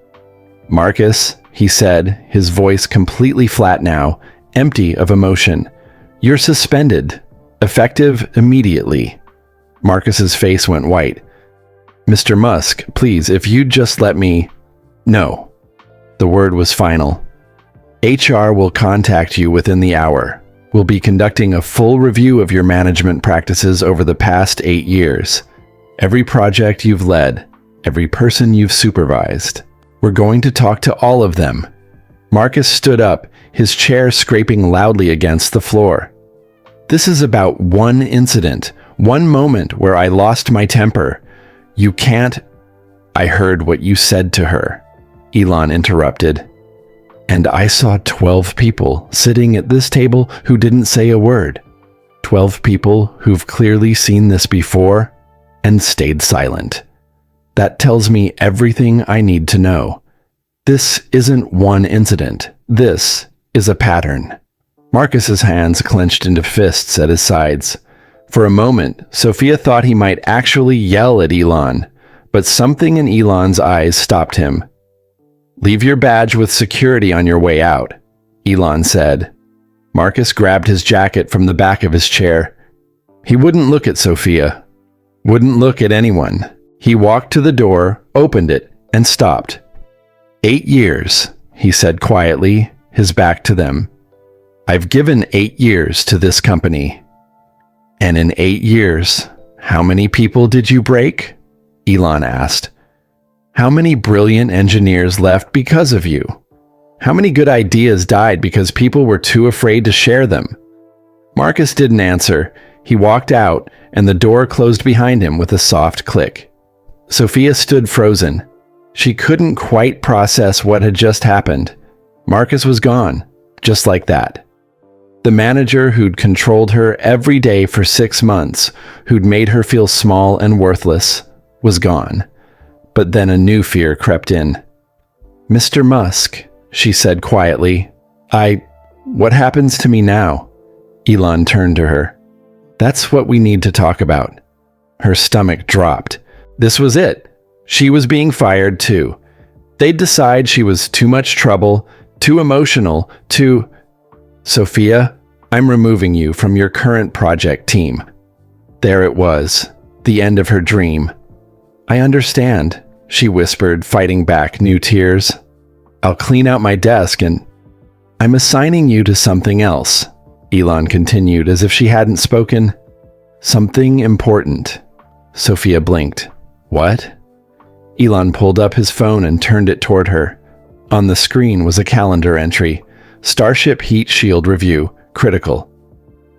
Marcus, he said, his voice completely flat now, empty of emotion. You're suspended. Effective immediately. Marcus's face went white. Mr. Musk, please, if you'd just let me... No. The word was final. HR will contact you within the hour. We'll be conducting a full review of your management practices over the past 8 years. Every project you've led, every person you've supervised. We're going to talk to all of them. Marcus stood up, his chair scraping loudly against the floor. This is about one incident, one moment where I lost my temper. You can't... I heard what you said to her, Elon interrupted. And I saw 12 people sitting at this table who didn't say a word. 12 people who've clearly seen this before and stayed silent. That tells me everything I need to know. This isn't one incident. This is a pattern. Marcus's hands clenched into fists at his sides. For a moment, Sophia thought he might actually yell at Elon, but something in Elon's eyes stopped him. Leave your badge with security on your way out, Elon said. Marcus grabbed his jacket from the back of his chair. He wouldn't look at Sophia, wouldn't look at anyone. He walked to the door, opened it, and stopped. 8 years, he said quietly, his back to them. I've given 8 years to this company. And in 8 years, how many people did you break? Elon asked. How many brilliant engineers left because of you? How many good ideas died because people were too afraid to share them? Marcus didn't answer. He walked out, and the door closed behind him with a soft click. Sophia stood frozen. She couldn't quite process what had just happened. Marcus was gone, just like that. The manager who'd controlled her every day for 6 months, who'd made her feel small and worthless, was gone. But then a new fear crept in. Mr. Musk, she said quietly, what happens to me now? Elon turned to her. That's what we need to talk about. Her stomach dropped. This was it. She was being fired too. They'd decide she was too much trouble, too emotional, too... Sophia, I'm removing you from your current project team. There it was, the end of her dream. I understand, she whispered, fighting back new tears. I'll clean out my desk and... I'm assigning you to something else, Elon continued as if she hadn't spoken. Something important. Sophia blinked. What? Elon pulled up his phone and turned it toward her. On the screen was a calendar entry. Starship Heat Shield Review, critical.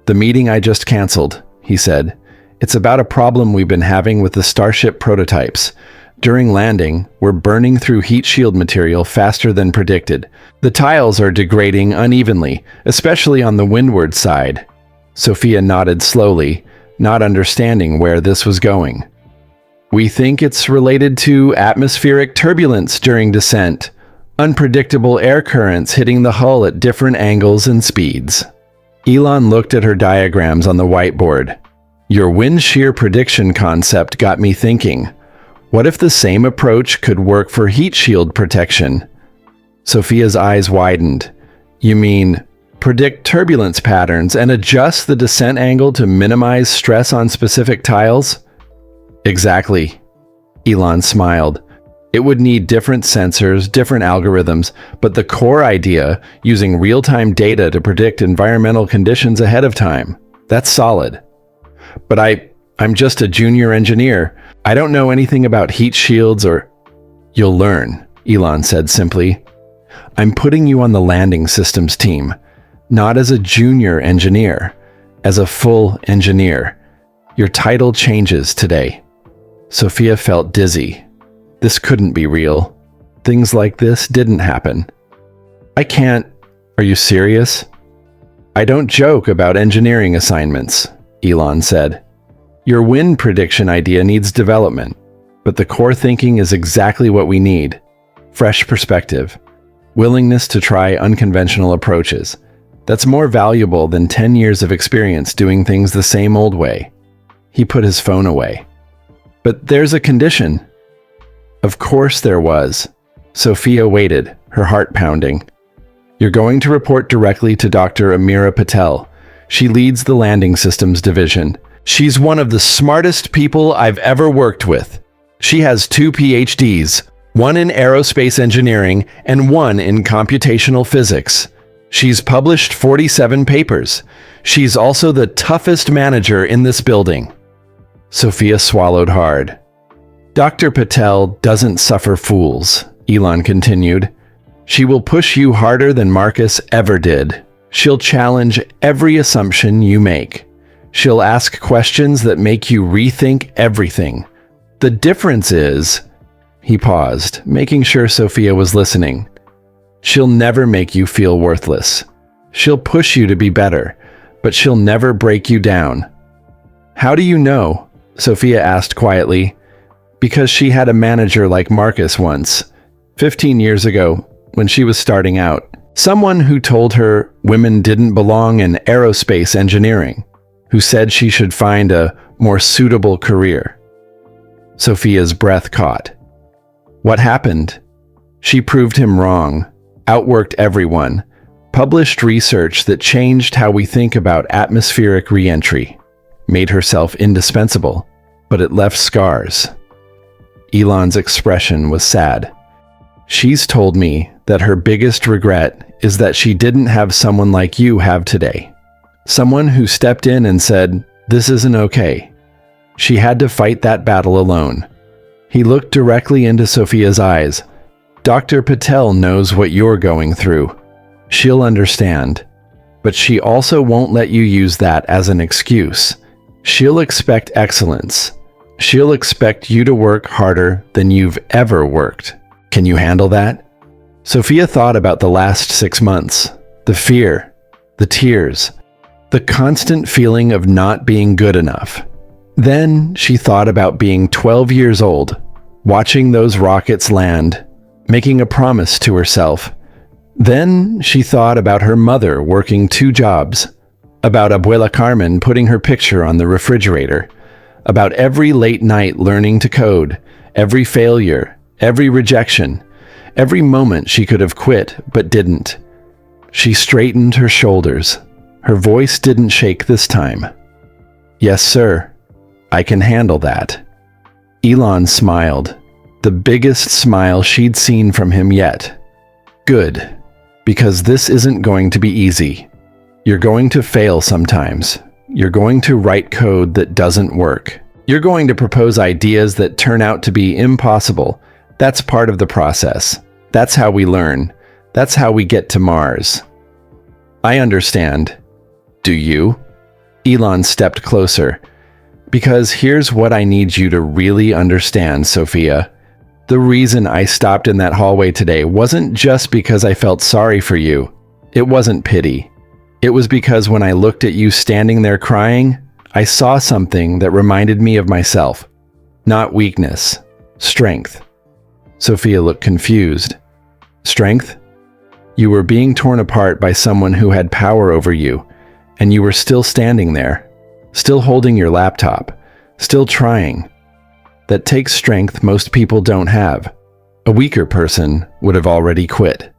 The meeting I just canceled, he said. It's about a problem we've been having with the Starship prototypes. During landing, we're burning through heat shield material faster than predicted. The tiles are degrading unevenly, especially on the windward side. Sophia nodded slowly, not understanding where this was going. We think it's related to atmospheric turbulence during descent. Unpredictable air currents hitting the hull at different angles and speeds. Elon looked at her diagrams on the whiteboard. Your wind shear prediction concept got me thinking. What if the same approach could work for heat shield protection? Sophia's eyes widened. You mean predict turbulence patterns, and adjust the descent angle to minimize stress on specific tiles? Exactly. Elon smiled. It would need different sensors, different algorithms, but the core idea, using real-time data to predict environmental conditions ahead of time, that's solid. But I'm just a junior engineer. I don't know anything about heat shields or... You'll learn, Elon said simply. I'm putting you on the landing systems team, not as a junior engineer, as a full engineer. Your title changes today. Sophia felt dizzy. This couldn't be real. Things like this didn't happen. I can't... Are you serious? I don't joke about engineering assignments, Elon said. Your wind prediction idea needs development, but the core thinking is exactly what we need. Fresh perspective. Willingness to try unconventional approaches. That's more valuable than 10 years of experience doing things the same old way. He put his phone away. But there's a condition. Of course there was. Sophia waited, her heart pounding. You're going to report directly to Dr. Amira Patel. She leads the landing systems division. She's one of the smartest people I've ever worked with. She has 2 PhDs, one in aerospace engineering and one in computational physics. She's published 47 papers. She's also the toughest manager in this building. Sophia swallowed hard. Dr. Patel doesn't suffer fools, Elon continued. She will push you harder than Marcus ever did. She'll challenge every assumption you make. She'll ask questions that make you rethink everything. The difference is... He paused, making sure Sophia was listening. She'll never make you feel worthless. She'll push you to be better, but she'll never break you down. How do you know? Sophia asked quietly. Because she had a manager like Marcus once, 15 years ago, when she was starting out. Someone who told her women didn't belong in aerospace engineering, who said she should find a more suitable career. Sophia's breath caught. What happened? She proved him wrong, outworked everyone, published research that changed how we think about atmospheric re-entry, made herself indispensable, but it left scars. Elon's expression was sad. She's told me that her biggest regret is that she didn't have someone like you have today. Someone who stepped in and said, "This isn't okay." She had to fight that battle alone. He looked directly into Sophia's eyes. Dr. Patel knows what you're going through. She'll understand. But she also won't let you use that as an excuse. She'll expect excellence. She'll expect you to work harder than you've ever worked. Can you handle that? Sophia thought about the last 6 months. The fear, the tears, the constant feeling of not being good enough. Then she thought about being 12 years old, watching those rockets land, making a promise to herself. Then she thought about her mother working 2 jobs, about Abuela Carmen putting her picture on the refrigerator, about every late night learning to code, every failure, every rejection, every moment she could have quit but didn't. She straightened her shoulders. Her voice didn't shake this time. Yes, sir. I can handle that. Elon smiled, the biggest smile she'd seen from him yet. Good, because this isn't going to be easy. You're going to fail sometimes. You're going to write code that doesn't work. You're going to propose ideas that turn out to be impossible. That's part of the process. That's how we learn. That's how we get to Mars. I understand. Do you? Elon stepped closer. Because here's what I need you to really understand, Sophia. The reason I stopped in that hallway today wasn't just because I felt sorry for you. It wasn't pity. It was because when I looked at you standing there crying, I saw something that reminded me of myself. Not weakness. Strength. Sophia looked confused. Strength? You were being torn apart by someone who had power over you, and you were still standing there, still holding your laptop, still trying. That takes strength most people don't have. A weaker person would have already quit,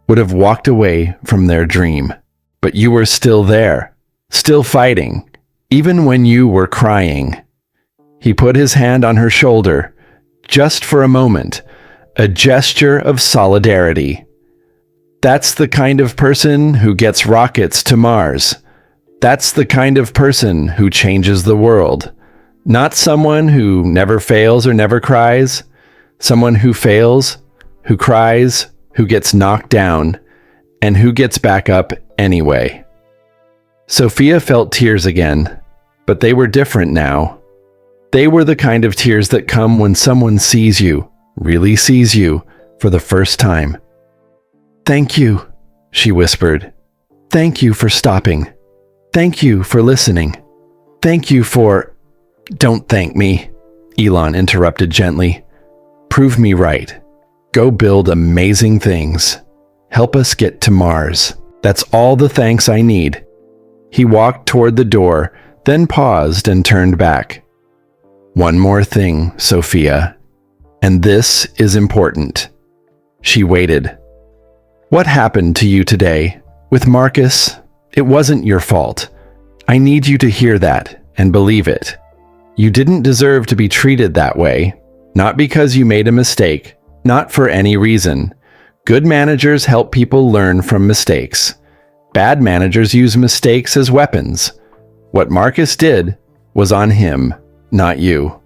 would have walked away from their dream. But you were still there, still fighting, even when you were crying. He put his hand on her shoulder, just for a moment, a gesture of solidarity. That's the kind of person who gets rockets to Mars. That's the kind of person who changes the world. Not someone who never fails or never cries. Someone who fails, who cries, who gets knocked down, and who gets back up anyway. Sophia felt tears again, but they were different now. They were the kind of tears that come when someone sees you, really sees you, for the first time. "Thank you," she whispered. "Thank you for stopping. Thank you for listening. Thank you for—" "Don't thank me," Elon interrupted gently. "Prove me right. Go build amazing things. Help us get to Mars. That's all the thanks I need." He walked toward the door, then paused and turned back. "One more thing, Sophia. And this is important." She waited. "What happened to you today? With Marcus? It wasn't your fault. I need you to hear that and believe it. You didn't deserve to be treated that way. Not because you made a mistake. Not for any reason. Good managers help people learn from mistakes. Bad managers use mistakes as weapons. What Marcus did was on him, not you."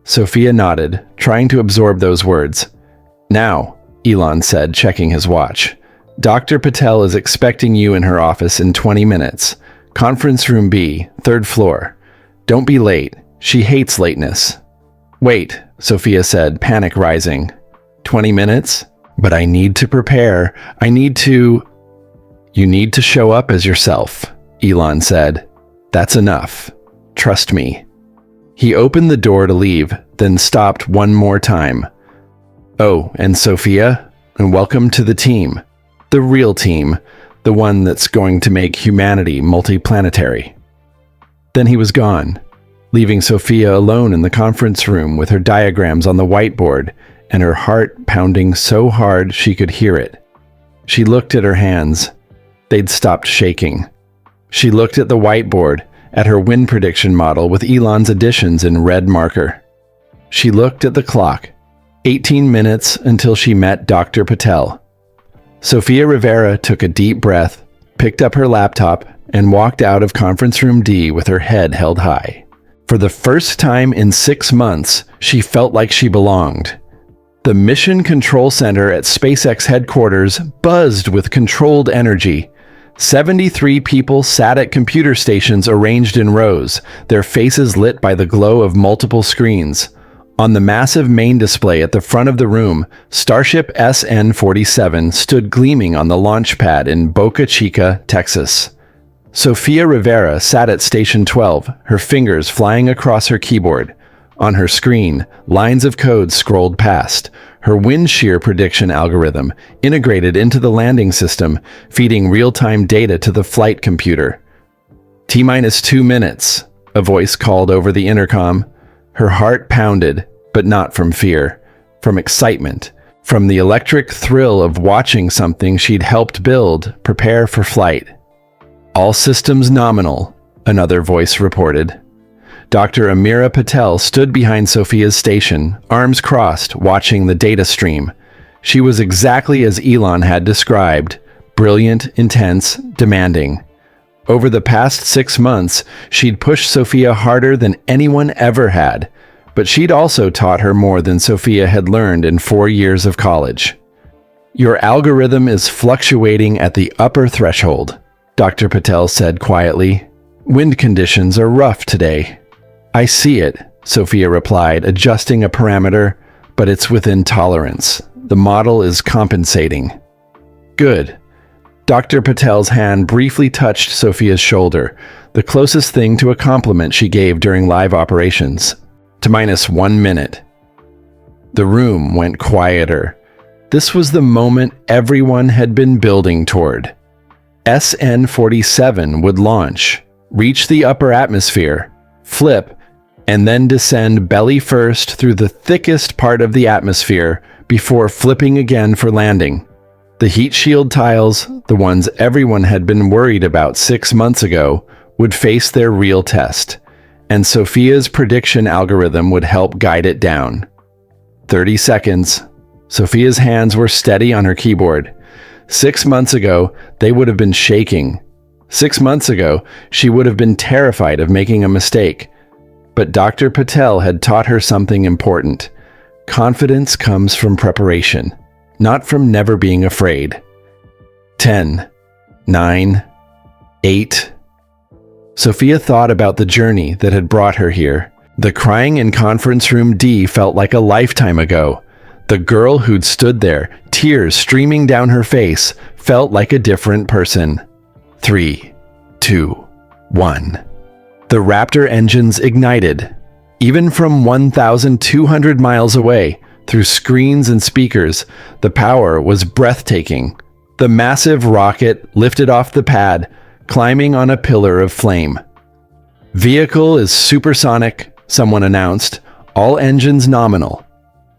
Sophia nodded, trying to absorb those words. "Now," Elon said, checking his watch, "Dr. Patel is expecting you in her office in 20 minutes. Conference room B, 3rd floor. Don't be late. She hates lateness." "Wait," Sophia said, panic rising. 20 minutes? But I need to prepare. I need to... "You need to show up as yourself," Elon said. "That's enough. Trust me." He opened the door to leave, then stopped one more time. "Oh, and Sophia, and welcome to the team. The real team, the one that's going to make humanity multiplanetary." Then he was gone, leaving Sophia alone in the conference room with her diagrams on the whiteboard and her heart pounding so hard she could hear it. She looked at her hands. They'd stopped shaking. She looked at the whiteboard, at her wind prediction model with Elon's additions in red marker. She looked at the clock. 18 minutes until she met Dr. Patel. Sophia Rivera took a deep breath, picked up her laptop, and walked out of conference room D with her head held high. For the first time in 6 months, she felt like she belonged. The Mission Control Center at SpaceX headquarters buzzed with controlled energy. 73 people sat at computer stations arranged in rows, their faces lit by the glow of multiple screens. On the massive main display at the front of the room, Starship SN-47 stood gleaming on the launch pad in Boca Chica, Texas. Sophia Rivera sat at Station 12, her fingers flying across her keyboard. On her screen, lines of code scrolled past, her wind shear prediction algorithm integrated into the landing system, feeding real-time data to the flight computer. "T-minus 2 minutes, a voice called over the intercom. Her heart pounded, but not from fear, from excitement, from the electric thrill of watching something she'd helped build prepare for flight. "All systems nominal," another voice reported. Dr. Amira Patel stood behind Sophia's station, arms crossed, watching the data stream. She was exactly as Elon had described, brilliant, intense, demanding. Over the past 6 months, she'd pushed Sophia harder than anyone ever had, but she'd also taught her more than Sophia had learned in 4 years of college. "Your algorithm is fluctuating at the upper threshold," Dr. Patel said quietly. "Wind conditions are rough today." "I see it," Sophia replied, adjusting a parameter, "but it's within tolerance. The model is compensating." "Good." Dr. Patel's hand briefly touched Sophia's shoulder, the closest thing to a compliment she gave during live operations. "T-minus 1 minute." The room went quieter. This was the moment everyone had been building toward. SN-47 would launch, reach the upper atmosphere, flip, and then descend belly first through the thickest part of the atmosphere before flipping again for landing. The heat shield tiles, the ones everyone had been worried about 6 months ago, would face their real test, and Sophia's prediction algorithm would help guide it down. 30 seconds. Sophia's hands were steady on her keyboard. 6 months ago, they would have been shaking. 6 months ago, she would have been terrified of making a mistake. But Dr. Patel had taught her something important. Confidence comes from preparation, not from never being afraid. 10, 9, 8. Sophia thought about the journey that had brought her here. The crying in conference room D felt like a lifetime ago. The girl who'd stood there, tears streaming down her face, felt like a different person. 3, 2, 1. The Raptor engines ignited. Even from 1,200 miles away, through screens and speakers, the power was breathtaking. The massive rocket lifted off the pad, climbing on a pillar of flame. "Vehicle is supersonic," someone announced. "All engines nominal."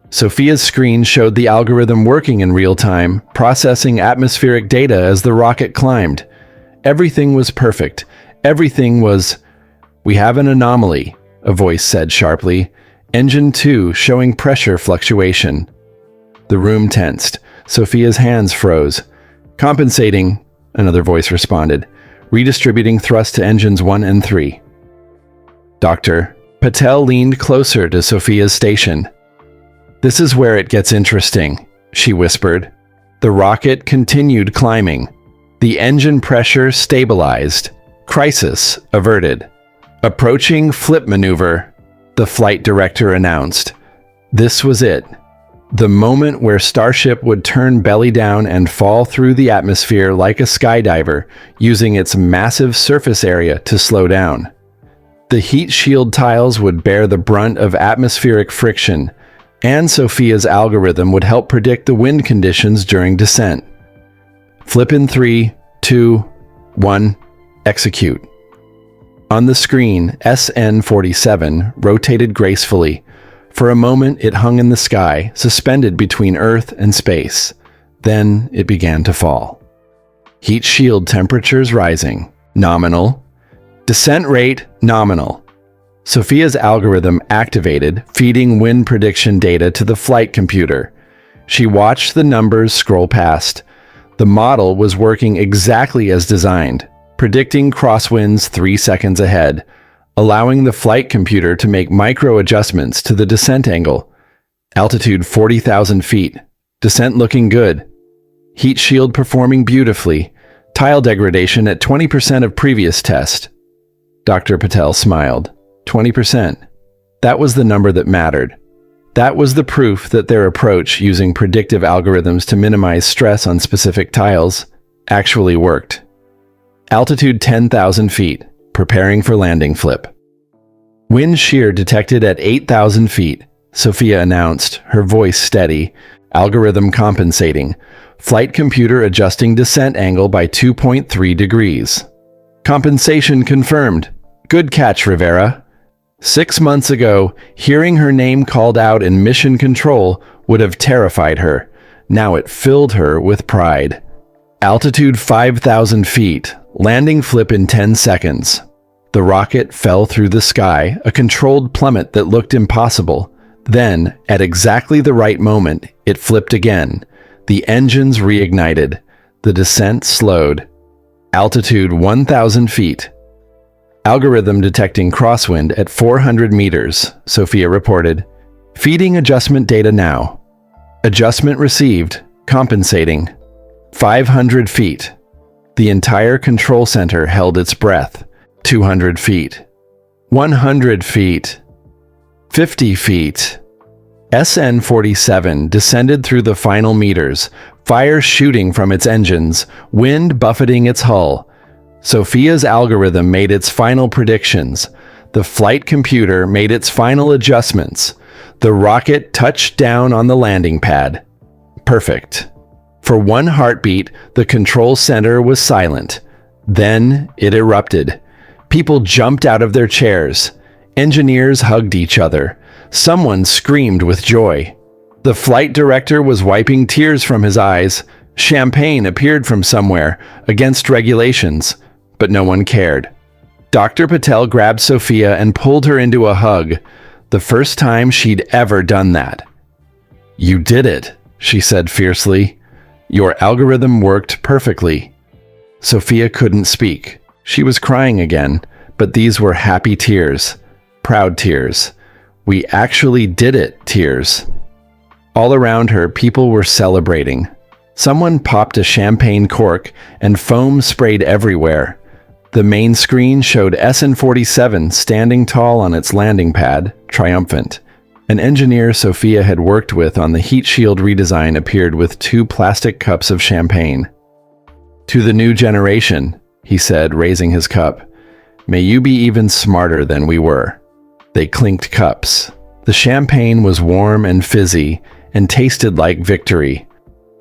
Sophia's screen showed the algorithm working in real time, processing atmospheric data as the rocket climbed. Everything was perfect. Everything was... "We have an anomaly," a voice said sharply. "Engine 2 showing pressure fluctuation." The room tensed. Sophia's hands froze. "Compensating," another voice responded. "Redistributing thrust to engines 1 and 3. "Doctor." Patel leaned closer to Sophia's station. "This is where it gets interesting," she whispered. The rocket continued climbing. The engine pressure stabilized. Crisis averted. "Approaching flip maneuver," the flight director announced. This was it. The moment where Starship would turn belly down and fall through the atmosphere like a skydiver, using its massive surface area to slow down. The heat shield tiles would bear the brunt of atmospheric friction, and Sophia's algorithm would help predict the wind conditions during descent. Flip in 3, 2, 1, execute. On the screen, SN-47 rotated gracefully. For a moment, it hung in the sky, suspended between Earth and space. Then it began to fall. Heat shield temperatures rising. Nominal. Descent rate, nominal. Sophia's algorithm activated, feeding wind prediction data to the flight computer. She watched the numbers scroll past. The model was working exactly as designed, predicting crosswinds 3 seconds ahead, allowing the flight computer to make micro adjustments to the descent angle. Altitude 40,000 feet. Descent looking good. Heat shield performing beautifully. Tile degradation at 20% of previous test. Dr. Patel smiled. 20%. That was the number that mattered. That was the proof that their approach using predictive algorithms to minimize stress on specific tiles actually worked. Altitude 10,000 feet. Preparing for landing flip. Wind shear detected at 8,000 feet, Sophia announced, her voice steady. Algorithm compensating. Flight computer adjusting descent angle by 2.3 degrees. Compensation confirmed. Good catch, Rivera. 6 months ago, hearing her name called out in mission control would have terrified her. Now it filled her with pride. Altitude 5,000 feet. Landing flip in 10 seconds. The rocket fell through the sky, a controlled plummet that looked impossible. Then, at exactly the right moment, it flipped again. The engines reignited. The descent slowed. Altitude 1,000 feet. Algorithm detecting crosswind at 400 meters, Sophia reported. Feeding adjustment data now. Adjustment received. Compensating. 500 feet. The entire control center held its breath. 200 feet. 100 feet. 50 feet. SN-47 descended through the final meters, fire shooting from its engines, wind buffeting its hull. Sophia's algorithm made its final predictions. The flight computer made its final adjustments. The rocket touched down on the landing pad. Perfect. For one heartbeat, the control center was silent. Then it erupted. People jumped out of their chairs. Engineers hugged each other. Someone screamed with joy. The flight director was wiping tears from his eyes. Champagne appeared from somewhere, against regulations, but no one cared. Dr. Patel grabbed Sophia and pulled her into a hug, the first time she'd ever done that. "You did it," she said fiercely. "Your algorithm worked perfectly." Sophia couldn't speak. She was crying again, but these were happy tears, proud tears. "We actually did it" tears. All around her, people were celebrating. Someone popped a champagne cork, and foam sprayed everywhere. The main screen showed SN-47 standing tall on its landing pad, triumphant. An engineer Sophia had worked with on the heat shield redesign appeared with 2 plastic cups of champagne. "To the new generation," he said, raising his cup. "May you be even smarter than we were." They clinked cups. The champagne was warm and fizzy and tasted like victory.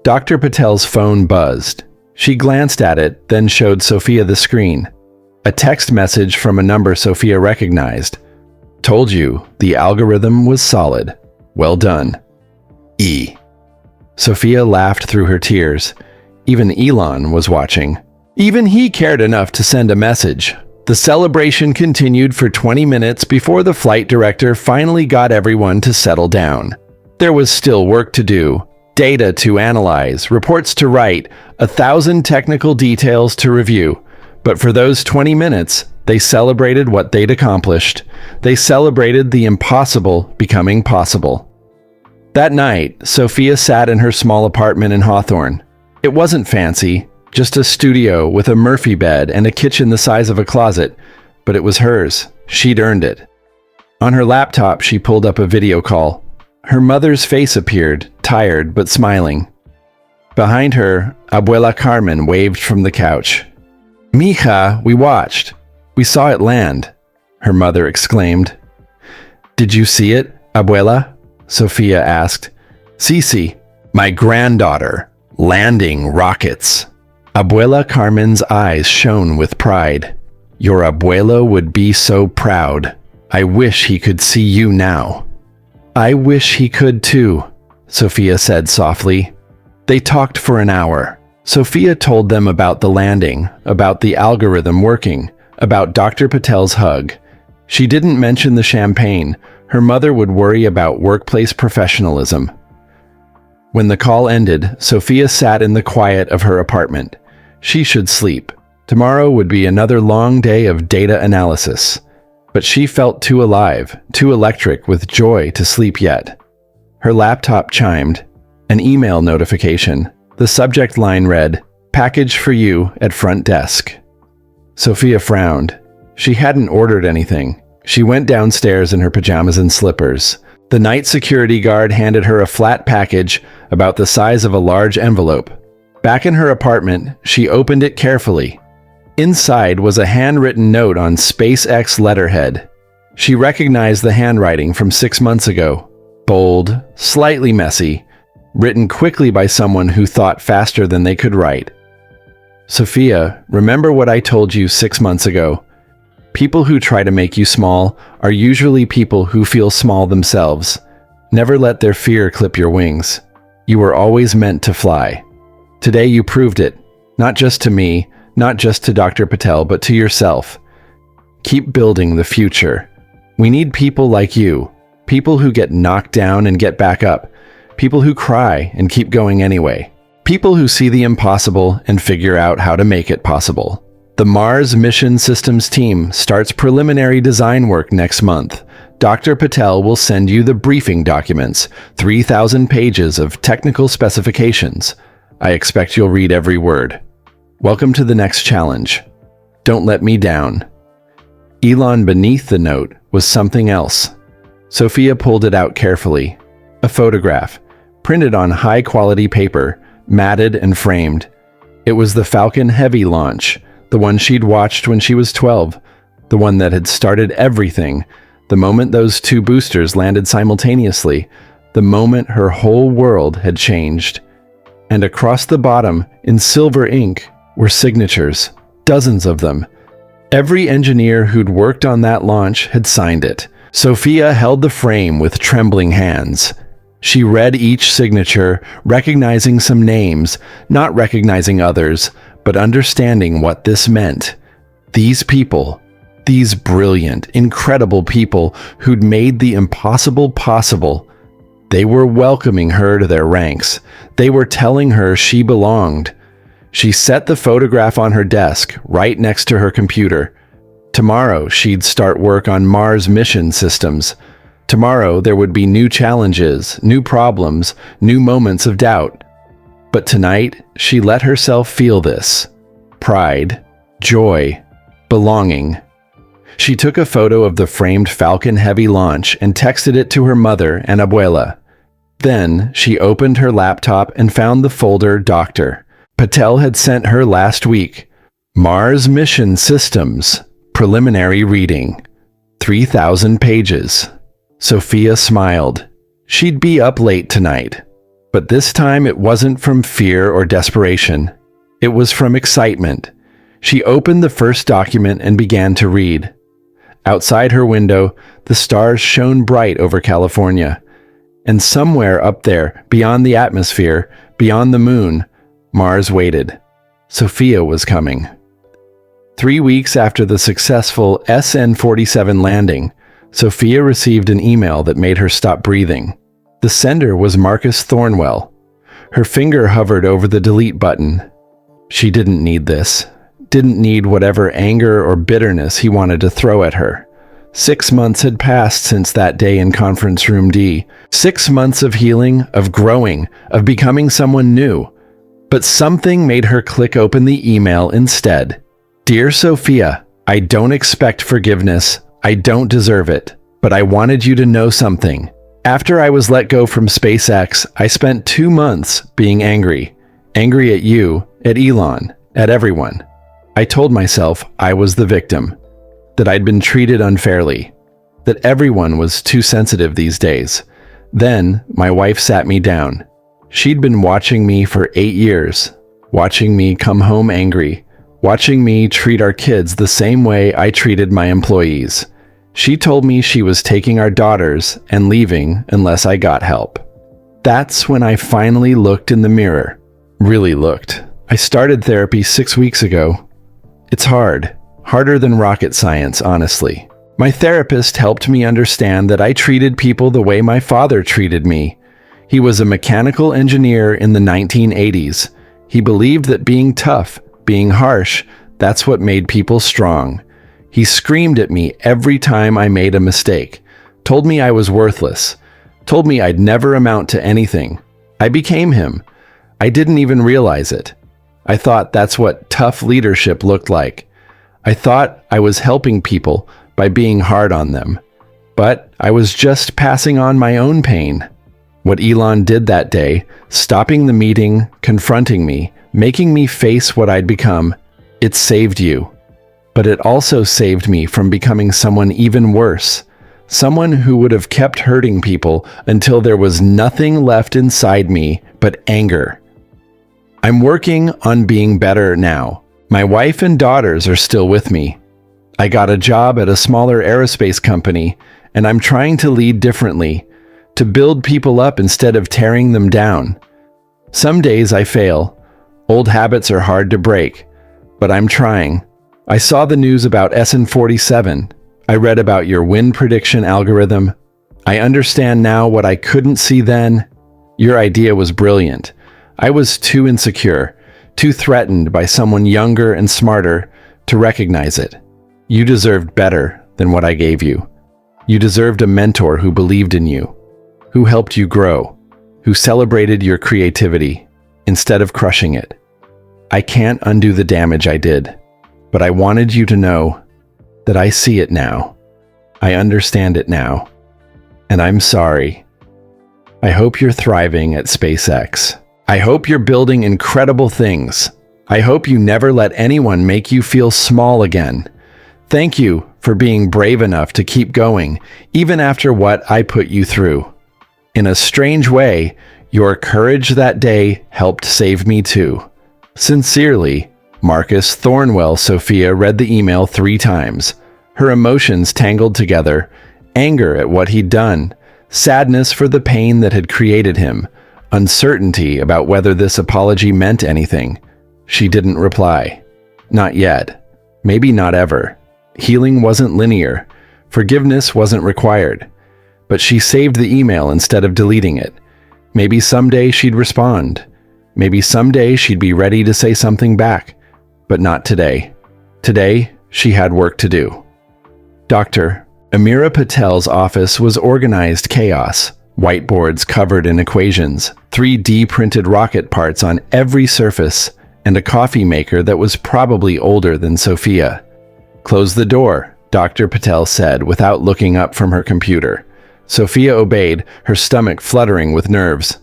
Dr. Patel's phone buzzed. She glanced at it, then showed Sophia the screen. A text message from a number Sophia recognized. "Told you, the algorithm was solid. Well done. E." Sophia laughed through her tears. Even Elon was watching. Even he cared enough to send a message. The celebration continued for 20 minutes before the flight director finally got everyone to settle down. There was still work to do, data to analyze, reports to write, 1,000 technical details to review. But for those 20 minutes, they celebrated what they'd accomplished. They celebrated the impossible becoming possible. That night, Sophia sat in her small apartment in Hawthorne. It wasn't fancy, just a studio with a Murphy bed and a kitchen the size of a closet, but it was hers. She'd earned it. On her laptop, she pulled up a video call. Her mother's face appeared, tired but smiling. Behind her, Abuela Carmen waved from the couch. "Mija, we watched. We saw it land," her mother exclaimed. "Did you see it, Abuela?" Sophia asked. "Sí, my granddaughter, landing rockets." Abuela Carmen's eyes shone with pride. "Your abuelo would be so proud. I wish he could see you now." "I wish he could too," Sophia said softly. They talked for an hour. Sophia told them about the landing, about the algorithm working, about Dr. Patel's hug. She didn't mention the champagne. Her mother would worry about workplace professionalism. When the call ended, Sophia sat in the quiet of her apartment. She should sleep. Tomorrow would be another long day of data analysis. But she felt too alive, too electric with joy to sleep yet. Her laptop chimed. An email notification. The subject line read, "Package for you at front desk." Sophia frowned. She hadn't ordered anything. She went downstairs in her pajamas and slippers. The night security guard handed her a flat package about the size of a large envelope. Back in her apartment, she opened it carefully. Inside was a handwritten note on SpaceX letterhead. She recognized the handwriting from 6 months ago. Bold, slightly messy, written quickly by someone who thought faster than they could write. "Sophia, remember what I told you 6 months ago. People who try to make you small are usually people who feel small themselves. Never let their fear clip your wings. You were always meant to fly. Today you proved it, not just to me, not just to Dr. Patel, but to yourself. Keep building the future. We need people like you, people who get knocked down and get back up, people who cry and keep going anyway, people who see the impossible and figure out how to make it possible." The Mars Mission Systems team starts preliminary design work next month. Dr. Patel will send you the briefing documents, 3,000 pages of technical specifications. I expect you'll read every word. Welcome to the next challenge. Don't let me down. Elon beneath the note was something else. Sophia pulled it out carefully. A photograph, printed on high-quality paper, matted and framed. It was the Falcon Heavy launch, the one she'd watched when she was 12, the one that had started everything, the moment those 2 boosters landed simultaneously, the moment her whole world had changed. And across the bottom, in silver ink, were signatures, dozens of them. Every engineer who'd worked on that launch had signed it. Sophia held the frame with trembling hands. She read each signature, recognizing some names, not recognizing others, but understanding what this meant. These people, these brilliant, incredible people who'd made the impossible possible, they were welcoming her to their ranks. They were telling her she belonged. She set the photograph on her desk, right next to her computer. Tomorrow, she'd start work on Mars mission systems. Tomorrow, there would be new challenges, new problems, new moments of doubt. But tonight, she let herself feel this. Pride, joy, belonging. She took a photo of the framed Falcon Heavy launch and texted it to her mother and abuela. Then, she opened her laptop and found the folder Dr. Patel had sent her last week. Mars Mission Systems, Preliminary Reading. 3,000 pages. Sophia smiled. She'd be up late tonight. But this time it wasn't from fear or desperation. It was from excitement. She opened the first document and began to read. Outside her window, the stars shone bright over California. And somewhere up there, beyond the atmosphere, beyond the moon, Mars waited. Sophia was coming. 3 weeks after the successful SN-47 landing, Sophia received an email that made her stop breathing. The sender was Marcus Thornwell. Her finger hovered over the delete button. She didn't need this. Didn't need whatever anger or bitterness he wanted to throw at her. 6 months had passed since that day in Conference Room D. 6 months of healing, of growing, of becoming someone new. But something made her click open the email instead. Dear Sophia, I don't expect forgiveness. I don't deserve it. But I wanted you to know something. After I was let go from SpaceX, I spent 2 months being angry. Angry at you, at Elon, at everyone. I told myself I was the victim. That I'd been treated unfairly. That everyone was too sensitive these days. Then, my wife sat me down. She'd been watching me for 8 years. Watching me come home angry. Watching me treat our kids the same way I treated my employees. She told me she was taking our daughters and leaving unless I got help. That's when I finally looked in the mirror. Really looked. I started therapy 6 weeks ago. It's hard. Harder than rocket science, honestly. My therapist helped me understand that I treated people the way my father treated me. He was a mechanical engineer in the 1980s. He believed that being tough, being harsh, that's what made people strong. He screamed at me every time I made a mistake, told me I was worthless, told me I'd never amount to anything. I became him. I didn't even realize it. I thought that's what tough leadership looked like. I thought I was helping people by being hard on them. But I was just passing on my own pain. What Elon did that day, stopping the meeting, confronting me, making me face what I'd become, it saved you. But it also saved me from becoming someone even worse. Someone who would have kept hurting people until there was nothing left inside me but anger. I'm working on being better now. My wife and daughters are still with me. I got a job at a smaller aerospace company, and I'm trying to lead differently, to build people up instead of tearing them down. Some days I fail. Old habits are hard to break, but I'm trying. I saw the news about SN-47. I read about your wind prediction algorithm. I understand now what I couldn't see then. Your idea was brilliant. I was too insecure, too threatened by someone younger and smarter to recognize it. You deserved better than what I gave you. You deserved a mentor who believed in you, who helped you grow, who celebrated your creativity instead of crushing it. I can't undo the damage I did, but I wanted you to know that I see it now. I understand it now. And I'm sorry. I hope you're thriving at SpaceX. I hope you're building incredible things. I hope you never let anyone make you feel small again. Thank you for being brave enough to keep going, even after what I put you through. In a strange way, your courage that day helped save me too. Sincerely, Marcus Thornwell. Sophia read the email 3 times. Her emotions tangled together. Anger at what he'd done. sadness for the pain that had created him, uncertainty about whether this apology meant anything. She didn't reply. Not yet. Maybe not ever. Healing wasn't linear. Forgiveness wasn't required. But she saved the email instead of deleting it. Maybe someday she'd respond. Maybe someday she'd be ready to say something back. But not today. Today, she had work to do. Dr. Amira Patel's office was organized chaos. Whiteboards covered in equations, 3D printed rocket parts on every surface, and a coffee maker that was probably older than Sophia. "Close the door," Dr. Patel said without looking up from her computer. Sophia obeyed, her stomach fluttering with nerves.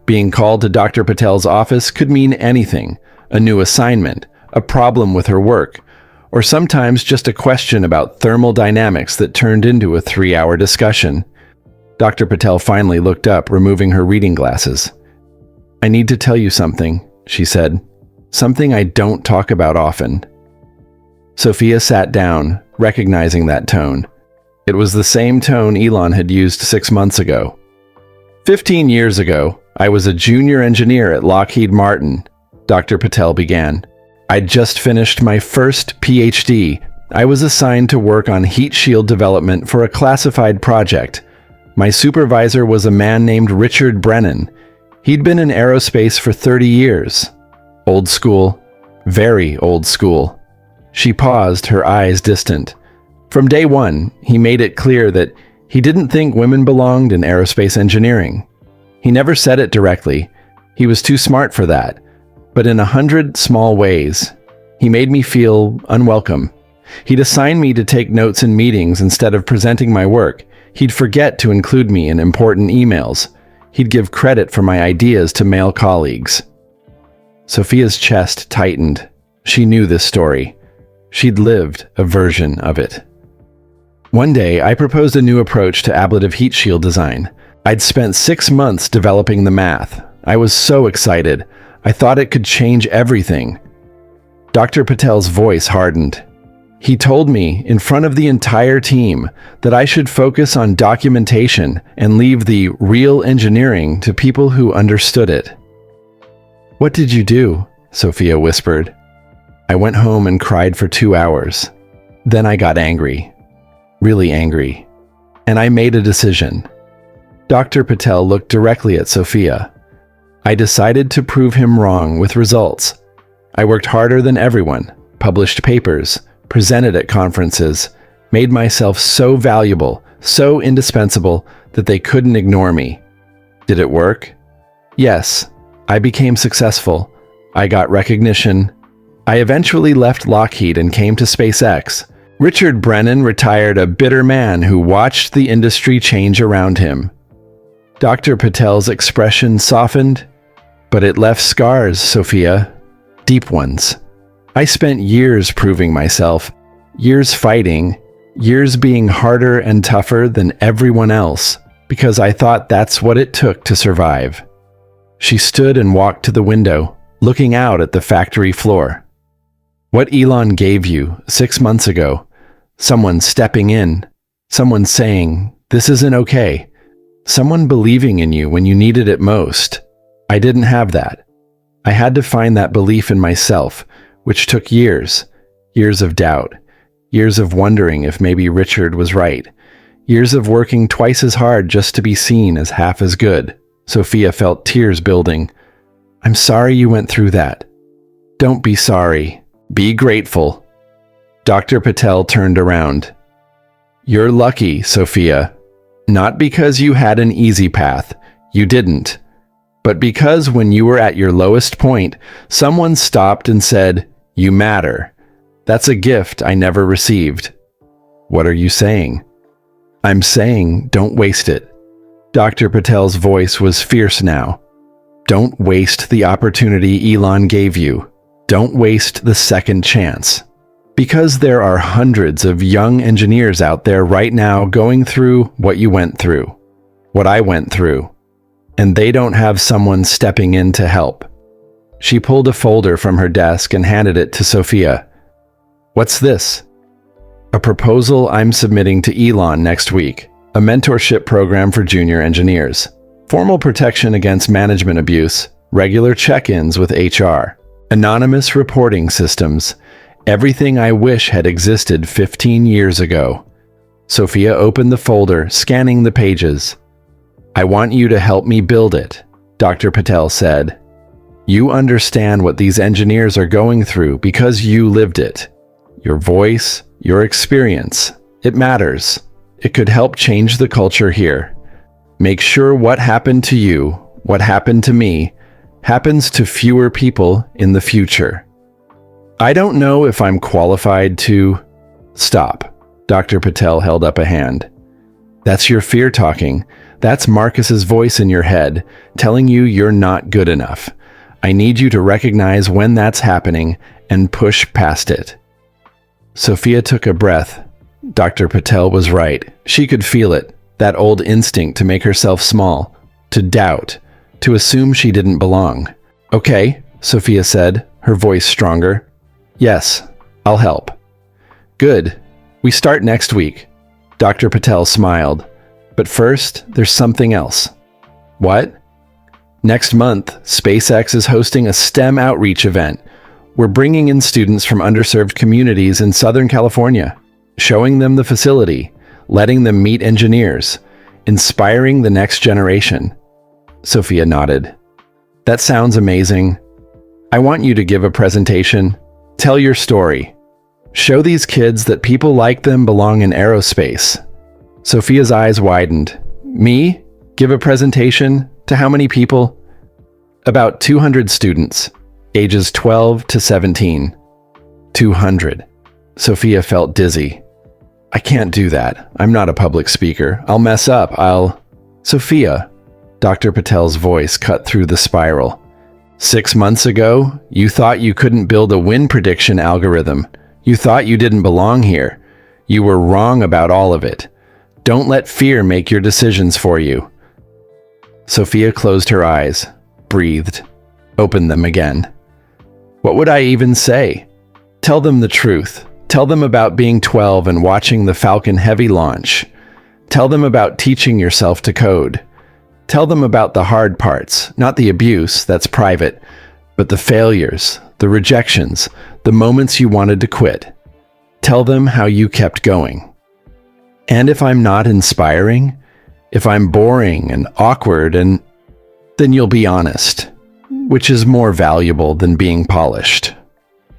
Being called to Dr. Patel's office could mean anything: a new assignment, a problem with her work, or sometimes just a question about thermal dynamics that turned into a 3-hour discussion. Dr. Patel finally looked up, removing her reading glasses. "I need to tell you something," she said. "Something I don't talk about often." Sophia sat down, recognizing that tone. It was the same tone Elon had used 6 months ago. 15 years ago, I was a junior engineer at Lockheed Martin, Dr. Patel began. I'd just finished my first PhD. I was assigned to work on heat shield development for a classified project. My supervisor was a man named Richard Brennan. He'd been in aerospace for 30 years. Old school, very old school. She paused, her eyes distant. From day one, he made it clear that he didn't think women belonged in aerospace engineering. He never said it directly. He was too smart for that. But in 100 small ways, he made me feel unwelcome. He'd assign me to take notes in meetings instead of presenting my work. He'd forget to include me in important emails. He'd give credit for my ideas to male colleagues. Sophia's chest tightened. She knew this story. She'd lived a version of it. One day, I proposed a new approach to ablative heat shield design. I'd spent 6 months developing the math. I was so excited. I thought it could change everything. Dr. Patel's voice hardened. He told me, in front of the entire team, that I should focus on documentation and leave the real engineering to people who understood it. "What did you do?" Sophia whispered. "I went home and cried for 2 hours. Then I got angry. Really angry. And I made a decision." Dr. Patel looked directly at Sophia. "I decided to prove him wrong with results. I worked harder than everyone, published papers, presented at conferences, made myself so valuable, so indispensable that they couldn't ignore me. Did it work? Yes. I became successful. I got recognition. I eventually left Lockheed and came to SpaceX. Richard Brennan retired a bitter man who watched the industry change around him." Dr. Patel's expression softened, but it left scars, Sophia. Deep ones. I spent years proving myself, years fighting, years being harder and tougher than everyone else, because I thought that's what it took to survive. She stood and walked to the window, looking out at the factory floor. What Elon gave you 6 months ago, someone stepping in, someone saying, "This isn't okay," someone believing in you when you needed it most. I didn't have that. I had to find that belief in myself, which took years. Years of doubt. Years of wondering if maybe Richard was right. Years of working twice as hard just to be seen as half as good. Sophia felt tears building. "I'm sorry you went through that." "Don't be sorry. Be grateful." Dr. Patel turned around. "You're lucky, Sophia. Not because you had an easy path. You didn't. But because when you were at your lowest point, someone stopped and said, 'You matter.' That's a gift I never received." "What are you saying?" "I'm saying don't waste it." Dr. Patel's voice was fierce now. "Don't waste the opportunity Elon gave you. Don't waste the second chance. Because there are hundreds of young engineers out there right now going through what you went through, what I went through, and they don't have someone stepping in to help." She pulled a folder from her desk and handed it to Sophia. "What's this?" "A proposal I'm submitting to Elon next week. a mentorship program for junior engineers, formal protection against management abuse, regular check-ins with HR, anonymous reporting systems, everything I wish had existed 15 years ago. Sophia opened the folder, scanning the pages. "I want you to help me build it," Dr. Patel said. "You understand what these engineers are going through because you lived it. Your voice, your experience, it matters. It could help change the culture here. Make sure what happened to you, what happened to me, happens to fewer people in the future." "I don't know if I'm qualified to—" "Stop." Dr. Patel held up a hand. "That's your fear talking. That's Marcus's voice in your head, telling you you're not good enough. I need you to recognize when that's happening and push past it." Sophia took a breath. Dr. Patel was right. She could feel it, that old instinct to make herself small, to doubt, to assume she didn't belong. "Okay," Sophia said, her voice stronger. "Yes, I'll help." "Good. We start next week." Dr. Patel smiled. "But first, there's something else." "What?" "Next month, SpaceX is hosting a STEM outreach event. We're bringing in students from underserved communities in Southern California, showing them the facility, letting them meet engineers, inspiring the next generation." Sophia nodded. "That sounds amazing. I want you to give a presentation. Tell your story. Show these kids that people like them belong in aerospace." Sophia's eyes widened. "Me? Give a presentation? To how many people?" "About 200 students, ages 12 to 17. 200. Sophia felt dizzy. "I can't do that. I'm not a public speaker. I'll mess up. Sophia," Dr. Patel's voice cut through the spiral. 6 months ago, you thought you couldn't build a win prediction algorithm. You thought you didn't belong here. You were wrong about all of it. Don't let fear make your decisions for you." Sophia closed her eyes, breathed, opened them again. "What would I even say? Tell them the truth. Tell them about being 12 and watching the Falcon Heavy launch. Tell them about teaching yourself to code. Tell them about the hard parts, not the abuse, that's private, but the failures, the rejections, the moments you wanted to quit. Tell them how you kept going. And if I'm not inspiring, if I'm boring and awkward, then you'll be honest, which is more valuable than being polished."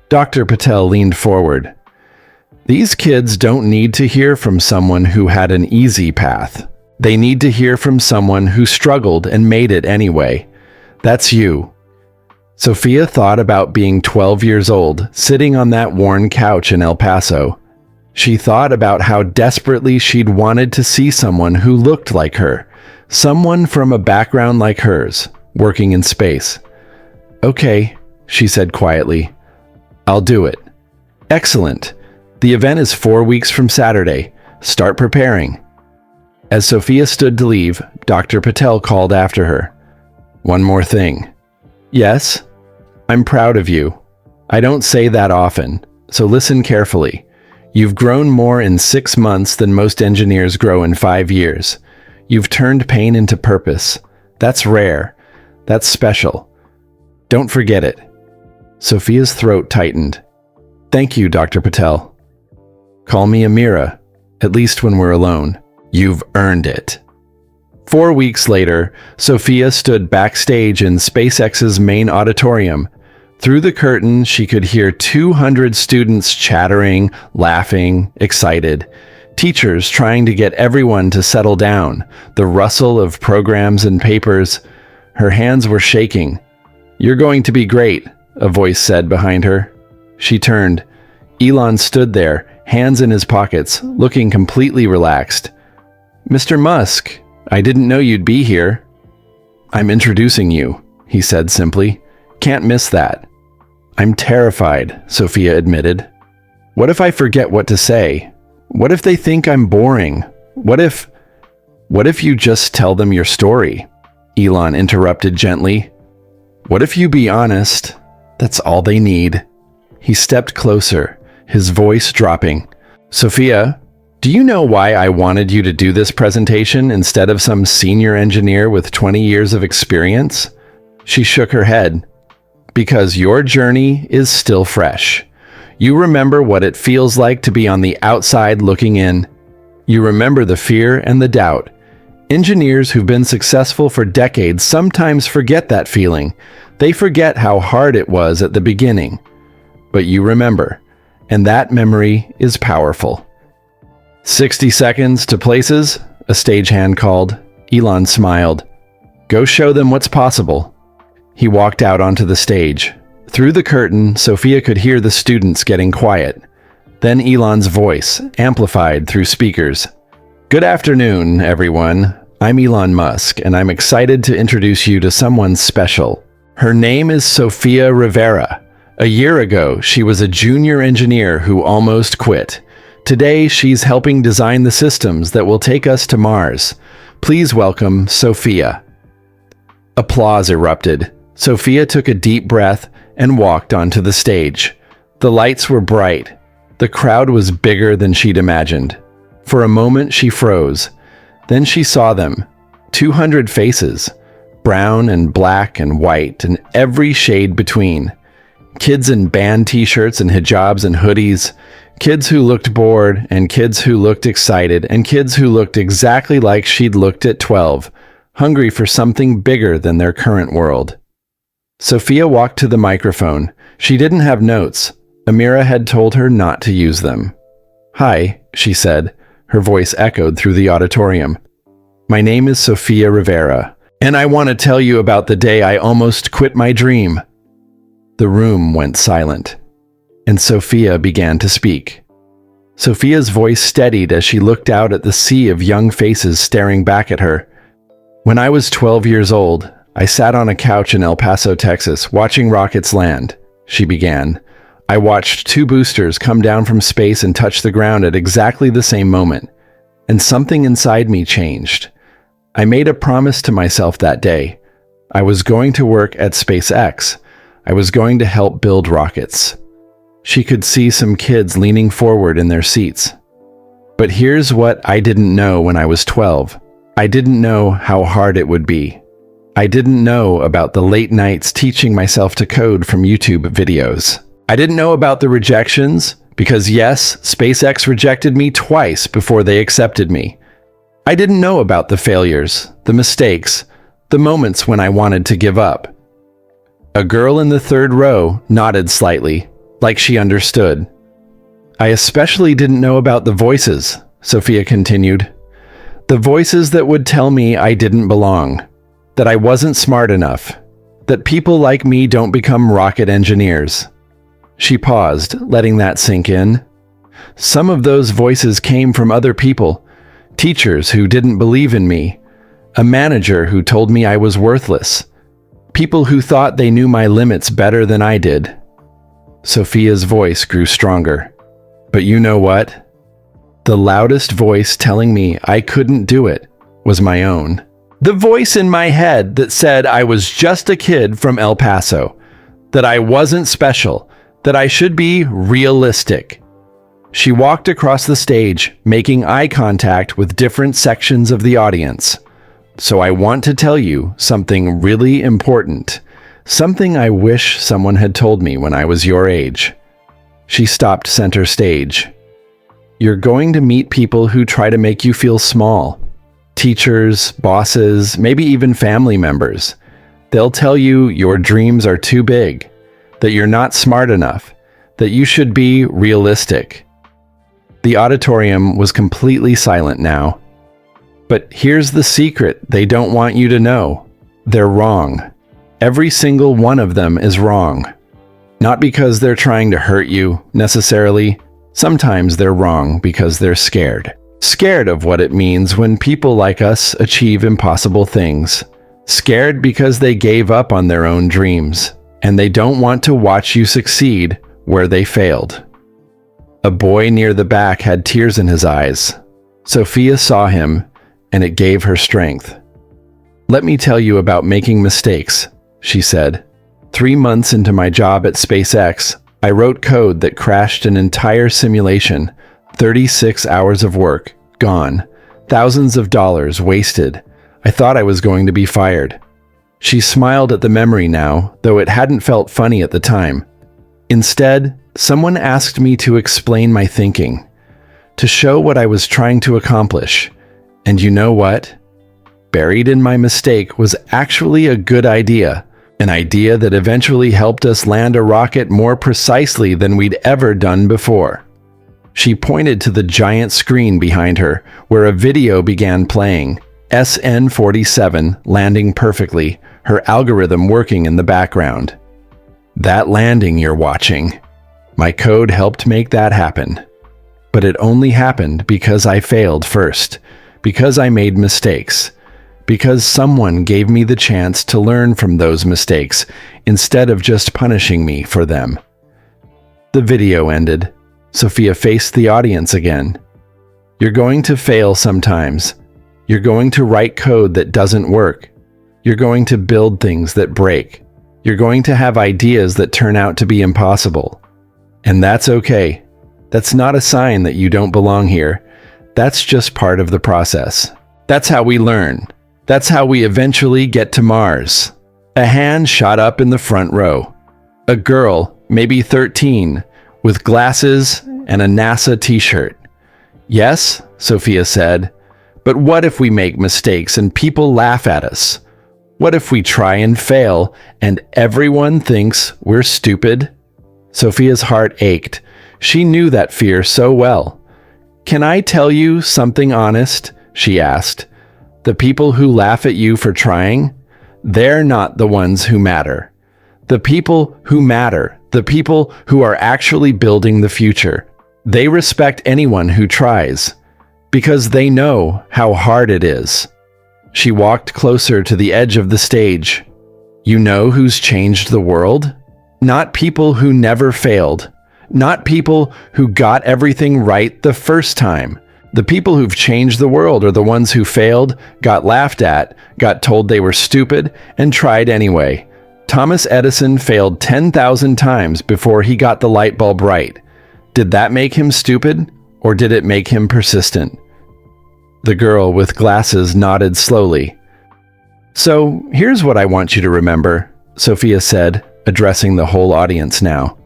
Dr. Patel leaned forward. "These kids don't need to hear from someone who had an easy path. They need to hear from someone who struggled and made it anyway. That's you." Sophia thought about being 12 years old, sitting on that worn couch in El Paso. She thought about how desperately she'd wanted to see someone who looked like her, someone from a background like hers, working in space. "Okay," she said quietly. "I'll do it." "Excellent. The event is 4 weeks from Saturday. Start preparing." As Sophia stood to leave, Dr. Patel called after her. "One more thing." "Yes?" "I'm proud of you. I don't say that often, so listen carefully. You've grown more in 6 months than most engineers grow in 5 years. You've turned pain into purpose. That's rare. That's special. Don't forget it." Sophia's throat tightened. "Thank you, Dr. Patel." "Call me Amira, at least when we're alone. You've earned it." 4 weeks later, Sophia stood backstage in SpaceX's main auditorium. Through the curtain, she could hear 200 students chattering, laughing, excited. Teachers trying to get everyone to settle down, the rustle of programs and papers. Her hands were shaking. "You're going to be great," a voice said behind her. She turned. Elon stood there, hands in his pockets, looking completely relaxed. "Mr. Musk, I didn't know you'd be here." "I'm introducing you," he said simply. "Can't miss that." "I'm terrified," Sophia admitted. "What if I forget what to say? What if they think I'm boring? What if you just tell them your story?" Elon interrupted gently. "What if you be honest? That's all they need." He stepped closer, his voice dropping. "Sophia, Do you know why I wanted you to do this presentation instead of some senior engineer with 20 years of experience? She shook her head. Because your journey is still fresh. You remember what it feels like to be on the outside looking in. You remember the fear and the doubt. Engineers who've been successful for decades sometimes forget that feeling. They forget how hard it was at the beginning. But you remember, and that memory is powerful. 60 seconds to places, a stagehand called. Elon smiled. Go show them what's possible. He walked out onto the stage. Through the curtain, Sophia could hear the students getting quiet. Then Elon's voice, amplified through speakers. Good afternoon, everyone. I'm Elon Musk, and I'm excited to introduce you to someone special. Her name is Sophia Rivera. A year ago, she was a junior engineer who almost quit. Today, she's helping design the systems that will take us to Mars. Please welcome Sophia. Applause erupted. Sophia took a deep breath and walked onto the stage. The lights were bright. The crowd was bigger than she'd imagined. For a moment, she froze. Then she saw them. 200 faces. Brown and black and white and every shade between. Kids in band t-shirts and hijabs and hoodies. Kids who looked bored and kids who looked excited and kids who looked exactly like she'd looked at 12, hungry for something bigger than their current world. Sophia walked to the microphone. She didn't have notes. Amira had told her not to use them. Hi, she said. Her voice echoed through the auditorium. My name is Sophia Rivera, and I want to tell you about the day I almost quit my dream. The room went silent, and Sophia began to speak. Sophia's voice steadied as she looked out at the sea of young faces staring back at her. When I was 12 years old, I sat on a couch in El Paso, Texas, watching rockets land, she began. I watched 2 boosters come down from space and touch the ground at exactly the same moment, and something inside me changed. I made a promise to myself that day. I was going to work at SpaceX. I was going to help build rockets. She could see some kids leaning forward in their seats. But here's what I didn't know when I was 12. I didn't know how hard it would be. I didn't know about the late nights teaching myself to code from YouTube videos. I didn't know about the rejections, because yes, SpaceX rejected me twice before they accepted me. I didn't know about the failures, the mistakes, the moments when I wanted to give up. A girl in the third row nodded slightly, like she understood. I especially didn't know about the voices, Sophia continued. The voices that would tell me I didn't belong. That I wasn't smart enough, that people like me don't become rocket engineers. She paused, letting that sink in. Some of those voices came from other people, teachers who didn't believe in me, a manager who told me I was worthless, people who thought they knew my limits better than I did. Sophia's voice grew stronger. But you know what? The loudest voice telling me I couldn't do it was my own. The voice in my head that said I was just a kid from El Paso, that I wasn't special, that I should be realistic. She walked across the stage, making eye contact with different sections of the audience. So I want to tell you something really important, something I wish someone had told me when I was your age. She stopped center stage. You're going to meet people who try to make you feel small. Teachers, bosses, maybe even family members. They'll tell you your dreams are too big, that you're not smart enough, that you should be realistic. The auditorium was completely silent now. But here's the secret they don't want you to know. They're wrong. Every single one of them is wrong. Not because they're trying to hurt you, necessarily. Sometimes they're wrong because they're scared. Scared of what it means when people like us achieve impossible things. Scared because they gave up on their own dreams, and they don't want to watch you succeed where they failed. A boy near the back had tears in his eyes. Sophia saw him, and it gave her strength. Let me tell you about making mistakes, she said. 3 months into my job at SpaceX, I wrote code that crashed an entire simulation, 36 hours of work, gone. Thousands of dollars wasted. I thought I was going to be fired. She smiled at the memory now, though it hadn't felt funny at the time. Instead, someone asked me to explain my thinking, to show what I was trying to accomplish. And you know what? Buried in my mistake was actually a good idea, an idea that eventually helped us land a rocket more precisely than we'd ever done before. She pointed to the giant screen behind her, where a video began playing, SN-47 landing perfectly, her algorithm working in the background. That landing you're watching. My code helped make that happen. But it only happened because I failed first, because I made mistakes, because someone gave me the chance to learn from those mistakes instead of just punishing me for them. The video ended. Sophia faced the audience again. You're going to fail sometimes. You're going to write code that doesn't work. You're going to build things that break. You're going to have ideas that turn out to be impossible. And that's okay. That's not a sign that you don't belong here. That's just part of the process. That's how we learn. That's how we eventually get to Mars. A hand shot up in the front row. A girl, maybe 13, with glasses and a NASA t-shirt. Yes, Sophia said, but what if we make mistakes and people laugh at us? What if we try and fail and everyone thinks we're stupid? Sophia's heart ached. She knew that fear so well. Can I tell you something honest? She asked. The people who laugh at you for trying, they're not the ones who matter. The people who matter, the people who are actually building the future, they respect anyone who tries, because they know how hard it is. She walked closer to the edge of the stage. You know who's changed the world? Not people who never failed. Not people who got everything right the first time. The people who've changed the world are the ones who failed, got laughed at, got told they were stupid, and tried anyway. Thomas Edison failed 10,000 times before he got the light bulb right. Did that make him stupid, or did it make him persistent? The girl with glasses nodded slowly. So, here's what I want you to remember, Sophia said, addressing the whole audience now.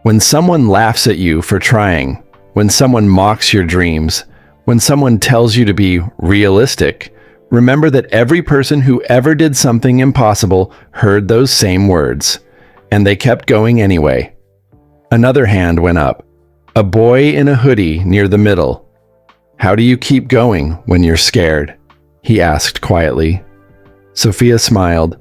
When someone laughs at you for trying, when someone mocks your dreams, when someone tells you to be realistic, remember that every person who ever did something impossible heard those same words, and they kept going anyway. Another hand went up. A boy in a hoodie near the middle. How do you keep going when you're scared? He asked quietly. Sophia smiled.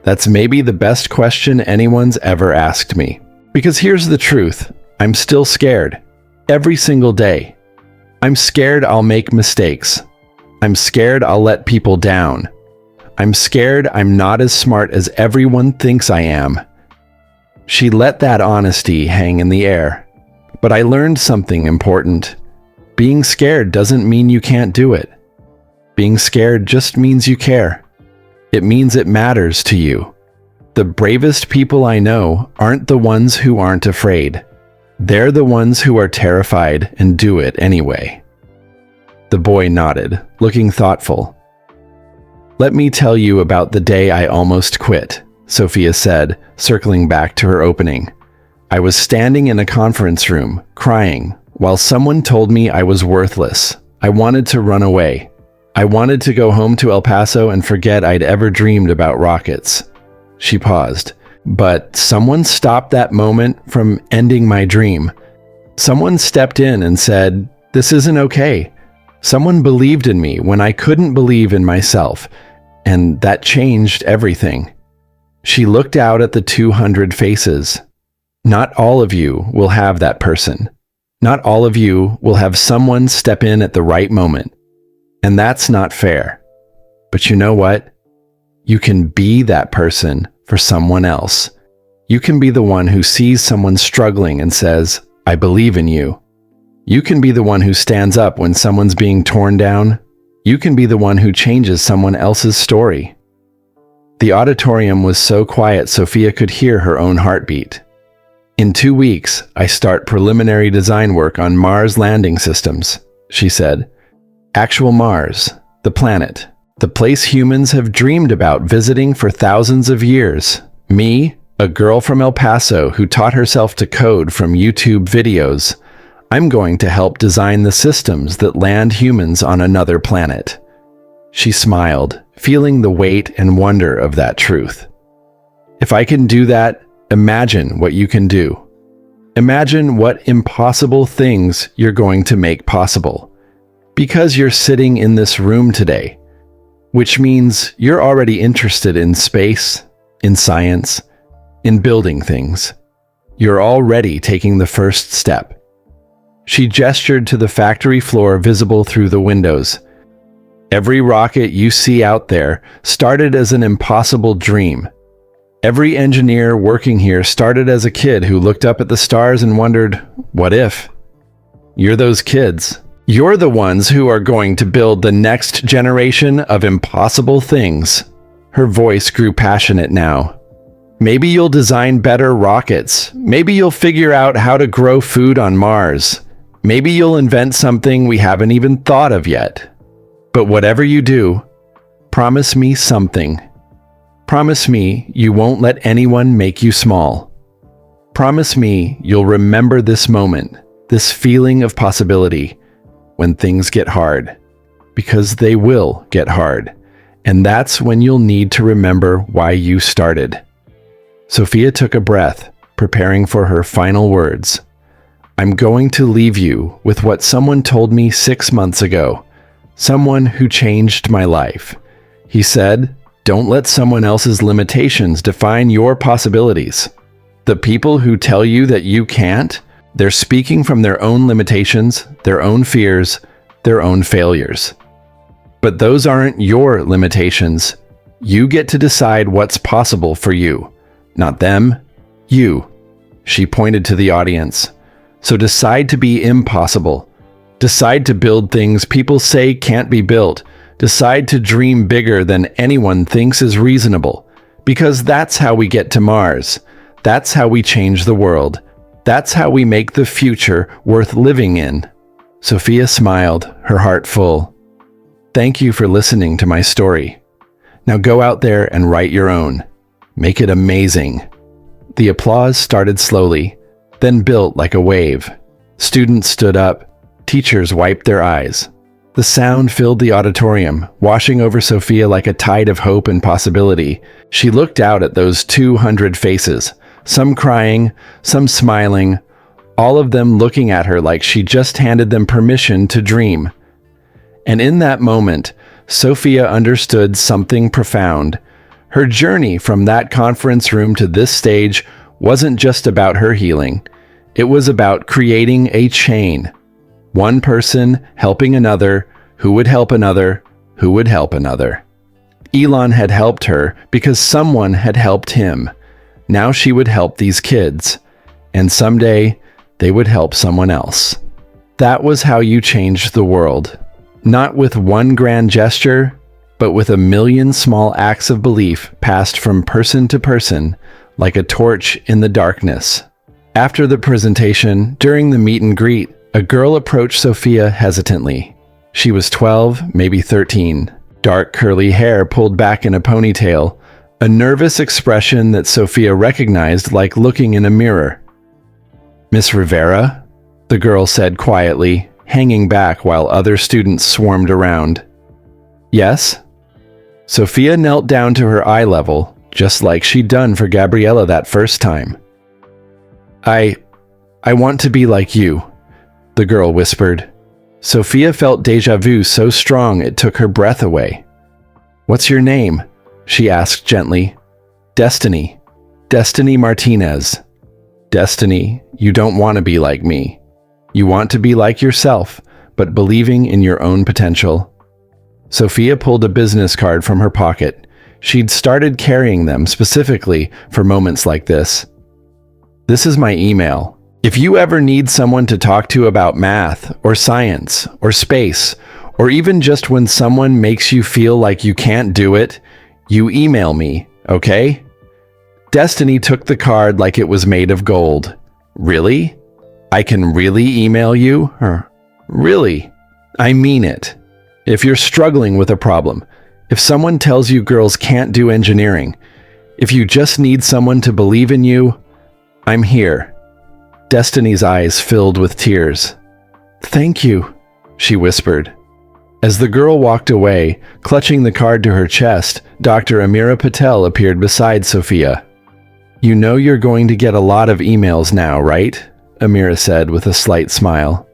That's maybe the best question anyone's ever asked me. Because here's the truth. I'm still scared. Every single day. I'm scared I'll make mistakes. I'm scared I'll let people down. I'm scared I'm not as smart as everyone thinks I am. She let that honesty hang in the air. But I learned something important. Being scared doesn't mean you can't do it. Being scared just means you care. It means it matters to you. The bravest people I know aren't the ones who aren't afraid. They're the ones who are terrified and do it anyway. The boy nodded, looking thoughtful. Let me tell you about the day I almost quit, Sophia said, circling back to her opening. I was standing in a conference room, crying, while someone told me I was worthless. I wanted to run away. I wanted to go home to El Paso and forget I'd ever dreamed about rockets. She paused. But someone stopped that moment from ending my dream. Someone stepped in and said, "This isn't okay." Someone believed in me when I couldn't believe in myself, and that changed everything. She looked out at the 200 faces. Not all of you will have that person. Not all of you will have someone step in at the right moment. And that's not fair. But you know what? You can be that person for someone else. You can be the one who sees someone struggling and says, "I believe in you." You can be the one who stands up when someone's being torn down. You can be the one who changes someone else's story. The auditorium was so quiet Sophia could hear her own heartbeat. In 2 weeks, I start preliminary design work on Mars landing systems, she said. Actual Mars, the planet, the place humans have dreamed about visiting for thousands of years. Me, a girl from El Paso who taught herself to code from YouTube videos. I'm going to help design the systems that land humans on another planet. She smiled, feeling the weight and wonder of that truth. If I can do that, imagine what you can do. Imagine what impossible things you're going to make possible. Because you're sitting in this room today, which means you're already interested in space, in science, in building things. You're already taking the first step. She gestured to the factory floor visible through the windows. Every rocket you see out there started as an impossible dream. Every engineer working here started as a kid who looked up at the stars and wondered, what if? You're those kids. You're the ones who are going to build the next generation of impossible things. Her voice grew passionate now. Maybe you'll design better rockets. Maybe you'll figure out how to grow food on Mars. Maybe you'll invent something we haven't even thought of yet. But whatever you do, promise me something. Promise me you won't let anyone make you small. Promise me you'll remember this moment, this feeling of possibility, when things get hard. Because they will get hard. And that's when you'll need to remember why you started. Sophia took a breath, preparing for her final words. I'm going to leave you with what someone told me 6 months ago. Someone who changed my life. He said, don't let someone else's limitations define your possibilities. The people who tell you that you can't, they're speaking from their own limitations, their own fears, their own failures. But those aren't your limitations. You get to decide what's possible for you. Not them, you. She pointed to the audience. So decide to be impossible. Decide to build things people say can't be built. Decide to dream bigger than anyone thinks is reasonable. Because that's how we get to Mars. That's how we change the world. That's how we make the future worth living in. Sophia smiled, her heart full. Thank you for listening to my story. Now go out there and write your own. Make it amazing. The applause started slowly, then built like a wave. Students stood up. Teachers wiped their eyes. The sound filled the auditorium, washing over Sophia like a tide of hope and possibility. She looked out at those 200 faces, some crying, some smiling, all of them looking at her like she just handed them permission to dream. And in that moment, Sophia understood something profound. Her journey from that conference room to this stage wasn't just about her healing. It was about creating a chain. One person helping another, who would help another, who would help another. Elon had helped her because someone had helped him. Now she would help these kids. And someday, they would help someone else. That was how you changed the world. Not with one grand gesture, but with a million small acts of belief passed from person to person, like a torch in the darkness. After the presentation, during the meet and greet, a girl approached Sophia hesitantly. She was 12, maybe 13. Dark curly hair pulled back in a ponytail, a nervous expression that Sophia recognized like looking in a mirror. Miss Rivera? The girl said quietly, hanging back while other students swarmed around. Yes? Sophia knelt down to her eye level, just like she'd done for Gabriella that first time. I want to be like you, the girl whispered. Sophia felt déjà vu so strong it took her breath away. What's your name? She asked gently. Destiny. Destiny Martinez. Destiny, you don't want to be like me. You want to be like yourself, but believing in your own potential. Sophia pulled a business card from her pocket. She'd started carrying them specifically for moments like this. This is my email. If you ever need someone to talk to about math or science or space, or even just when someone makes you feel like you can't do it, you email me, okay? Destiny took the card like it was made of gold. Really? I can really email you? Really? I mean it. If you're struggling with a problem, if someone tells you girls can't do engineering, if you just need someone to believe in you, I'm here. Destiny's eyes filled with tears. Thank you, she whispered. As the girl walked away, clutching the card to her chest, Dr. Amira Patel appeared beside Sophia. You know you're going to get a lot of emails now, right? Amira said with a slight smile.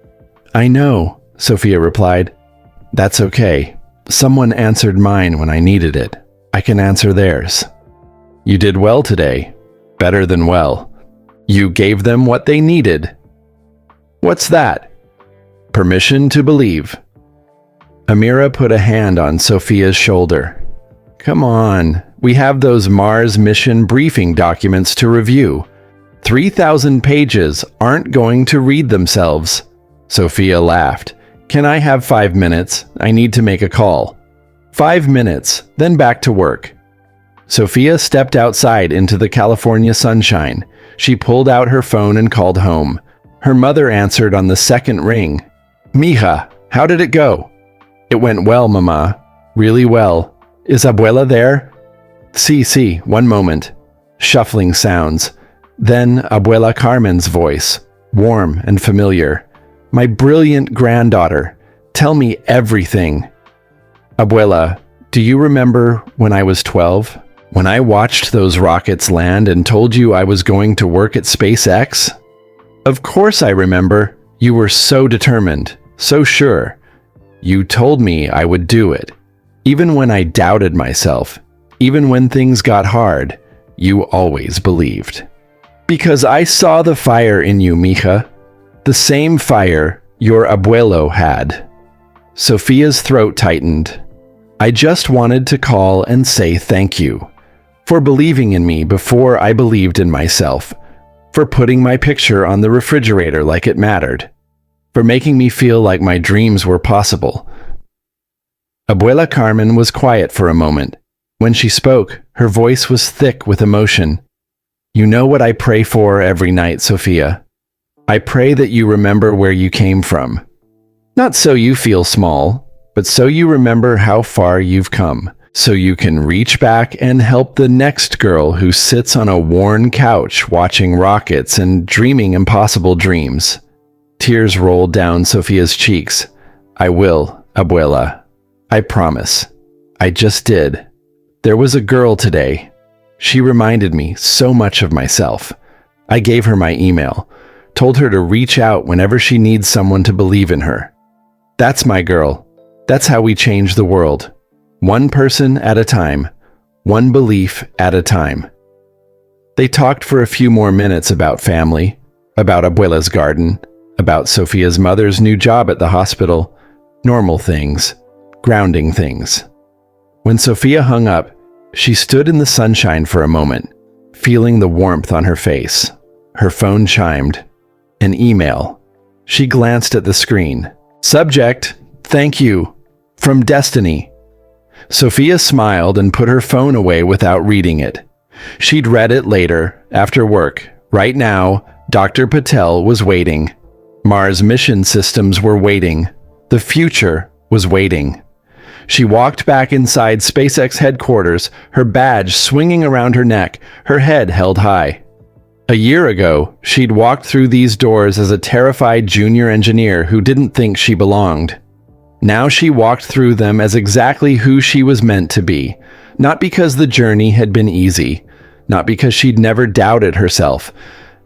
I know, Sophia replied. That's okay. Someone answered mine when I needed it. I can answer theirs. You did well today. Better than well. You gave them what they needed. What's that? Permission to believe. Amira put a hand on Sophia's shoulder. Come on, we have those Mars mission briefing documents to review. 3,000 pages aren't going to read themselves. Sophia laughed. Can I have 5 minutes? I need to make a call. 5 minutes, then back to work. Sophia stepped outside into the California sunshine. She pulled out her phone and called home. Her mother answered on the second ring. Mija, how did it go? It went well, Mama. Really well. Is Abuela there? Sí, one moment. Shuffling sounds. Then Abuela Carmen's voice, warm and familiar. My brilliant granddaughter, tell me everything. Abuela, do you remember when I was 12? When I watched those rockets land and told you I was going to work at SpaceX? Of course I remember. You were so determined, so sure. You told me I would do it. Even when I doubted myself, even when things got hard, you always believed. Because I saw the fire in you, Mija. The same fire your abuelo had. Sophia's throat tightened. I just wanted to call and say thank you. For believing in me before I believed in myself. For putting my picture on the refrigerator like it mattered. For making me feel like my dreams were possible. Abuela Carmen was quiet for a moment. When she spoke, her voice was thick with emotion. You know what I pray for every night, Sophia. I pray that you remember where you came from. Not so you feel small, but so you remember how far you've come. So you can reach back and help the next girl who sits on a worn couch watching rockets and dreaming impossible dreams. Tears rolled down Sophia's cheeks. I will, Abuela. I promise. I just did. There was a girl today. She reminded me so much of myself. I gave her my email, told her to reach out whenever she needs someone to believe in her. That's my girl. That's how we change the world. One person at a time. One belief at a time. They talked for a few more minutes about family, about Abuela's garden, about Sophia's mother's new job at the hospital, normal things, grounding things. When Sophia hung up, she stood in the sunshine for a moment, feeling the warmth on her face. Her phone chimed. An email. She glanced at the screen. Subject, thank you. From Destiny. Sophia smiled and put her phone away without reading it. She'd read it later, after work. Right now, Dr. Patel was waiting. Mars mission systems were waiting. The future was waiting. She walked back inside SpaceX headquarters, her badge swinging around her neck, her head held high. A year ago, she'd walked through these doors as a terrified junior engineer who didn't think she belonged. Now she walked through them as exactly who she was meant to be, not because the journey had been easy, not because she'd never doubted herself,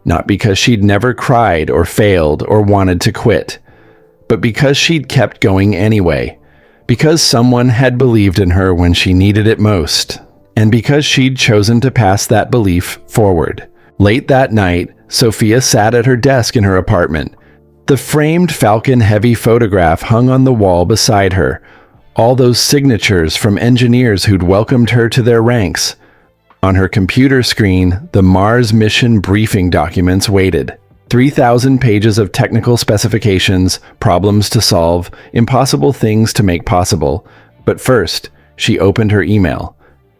not because she'd never cried or failed or wanted to quit, but because she'd kept going anyway, because someone had believed in her when she needed it most, and because she'd chosen to pass that belief forward. Late that night, Sophia sat at her desk in her apartment. The framed Falcon Heavy photograph hung on the wall beside her, all those signatures from engineers who'd welcomed her to their ranks. On her computer screen, the Mars mission briefing documents waited. 3,000 pages of technical specifications, problems to solve, impossible things to make possible. But first, she opened her email.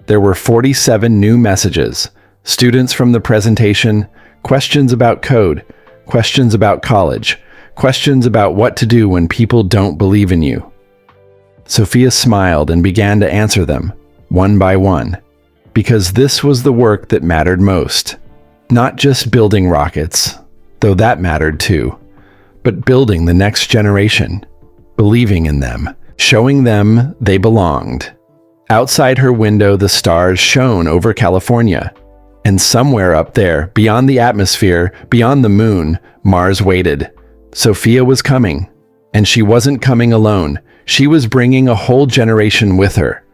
There were 47 new messages. Students from the presentation, questions about code, questions about college, questions about what to do when people don't believe in you. Sophia smiled and began to answer them, one by one, because this was the work that mattered most. Not just building rockets, though that mattered too, but building the next generation, believing in them, showing them they belonged. Outside her window, the stars shone over California, and somewhere up there, beyond the atmosphere, beyond the moon, Mars waited. Sophia was coming, and she wasn't coming alone. She was bringing a whole generation with her.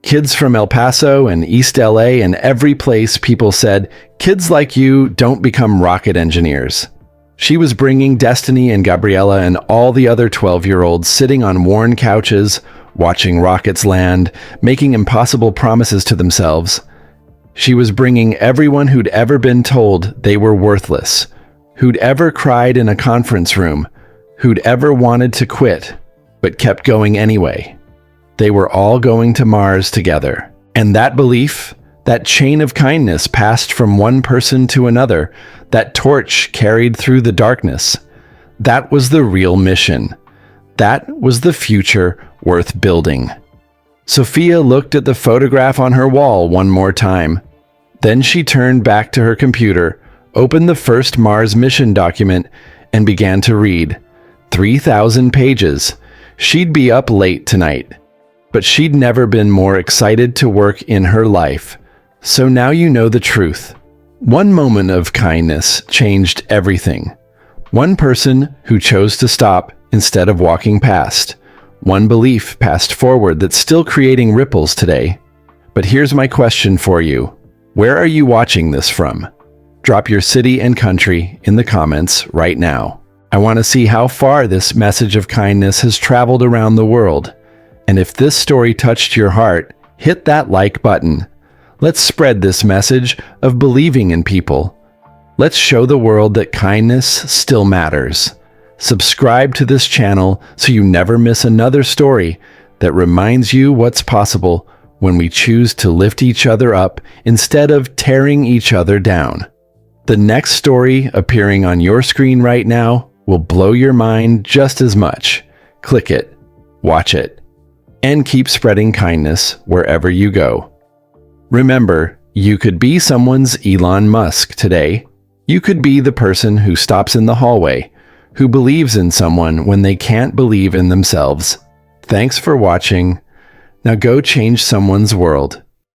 Kids from El Paso and East LA and every place people said, kids like you don't become rocket engineers. She was bringing Destiny and Gabriella and all the other 12-year-olds sitting on worn couches, watching rockets land, making impossible promises to themselves. She was bringing everyone who'd ever been told they were worthless, who'd ever cried in a conference room, who'd ever wanted to quit, but kept going anyway. They were all going to Mars together. And that belief, that chain of kindness passed from one person to another, that torch carried through the darkness, that was the real mission. That was the future worth building. Sophia looked at the photograph on her wall one more time. Then she turned back to her computer, opened the first Mars mission document, and began to read. 3,000 pages. She'd be up late tonight. But she'd never been more excited to work in her life. So now you know the truth. One moment of kindness changed everything. One person who chose to stop instead of walking past. One belief passed forward that's still creating ripples today. But here's my question for you. Where are you watching this from? Drop your city and country in the comments right now. I want to see how far this message of kindness has traveled around the world. And if this story touched your heart, hit that like button. Let's spread this message of believing in people. Let's show the world that kindness still matters. Subscribe to this channel so you never miss another story that reminds you what's possible when we choose to lift each other up instead of tearing each other down. The next story appearing on your screen right now will blow your mind just as much. Click it, watch it, and keep spreading kindness wherever you go. Remember, you could be someone's Elon Musk today. You could be the person who stops in the hallway, who believes in someone when they can't believe in themselves. Thanks for watching. Now go change someone's world.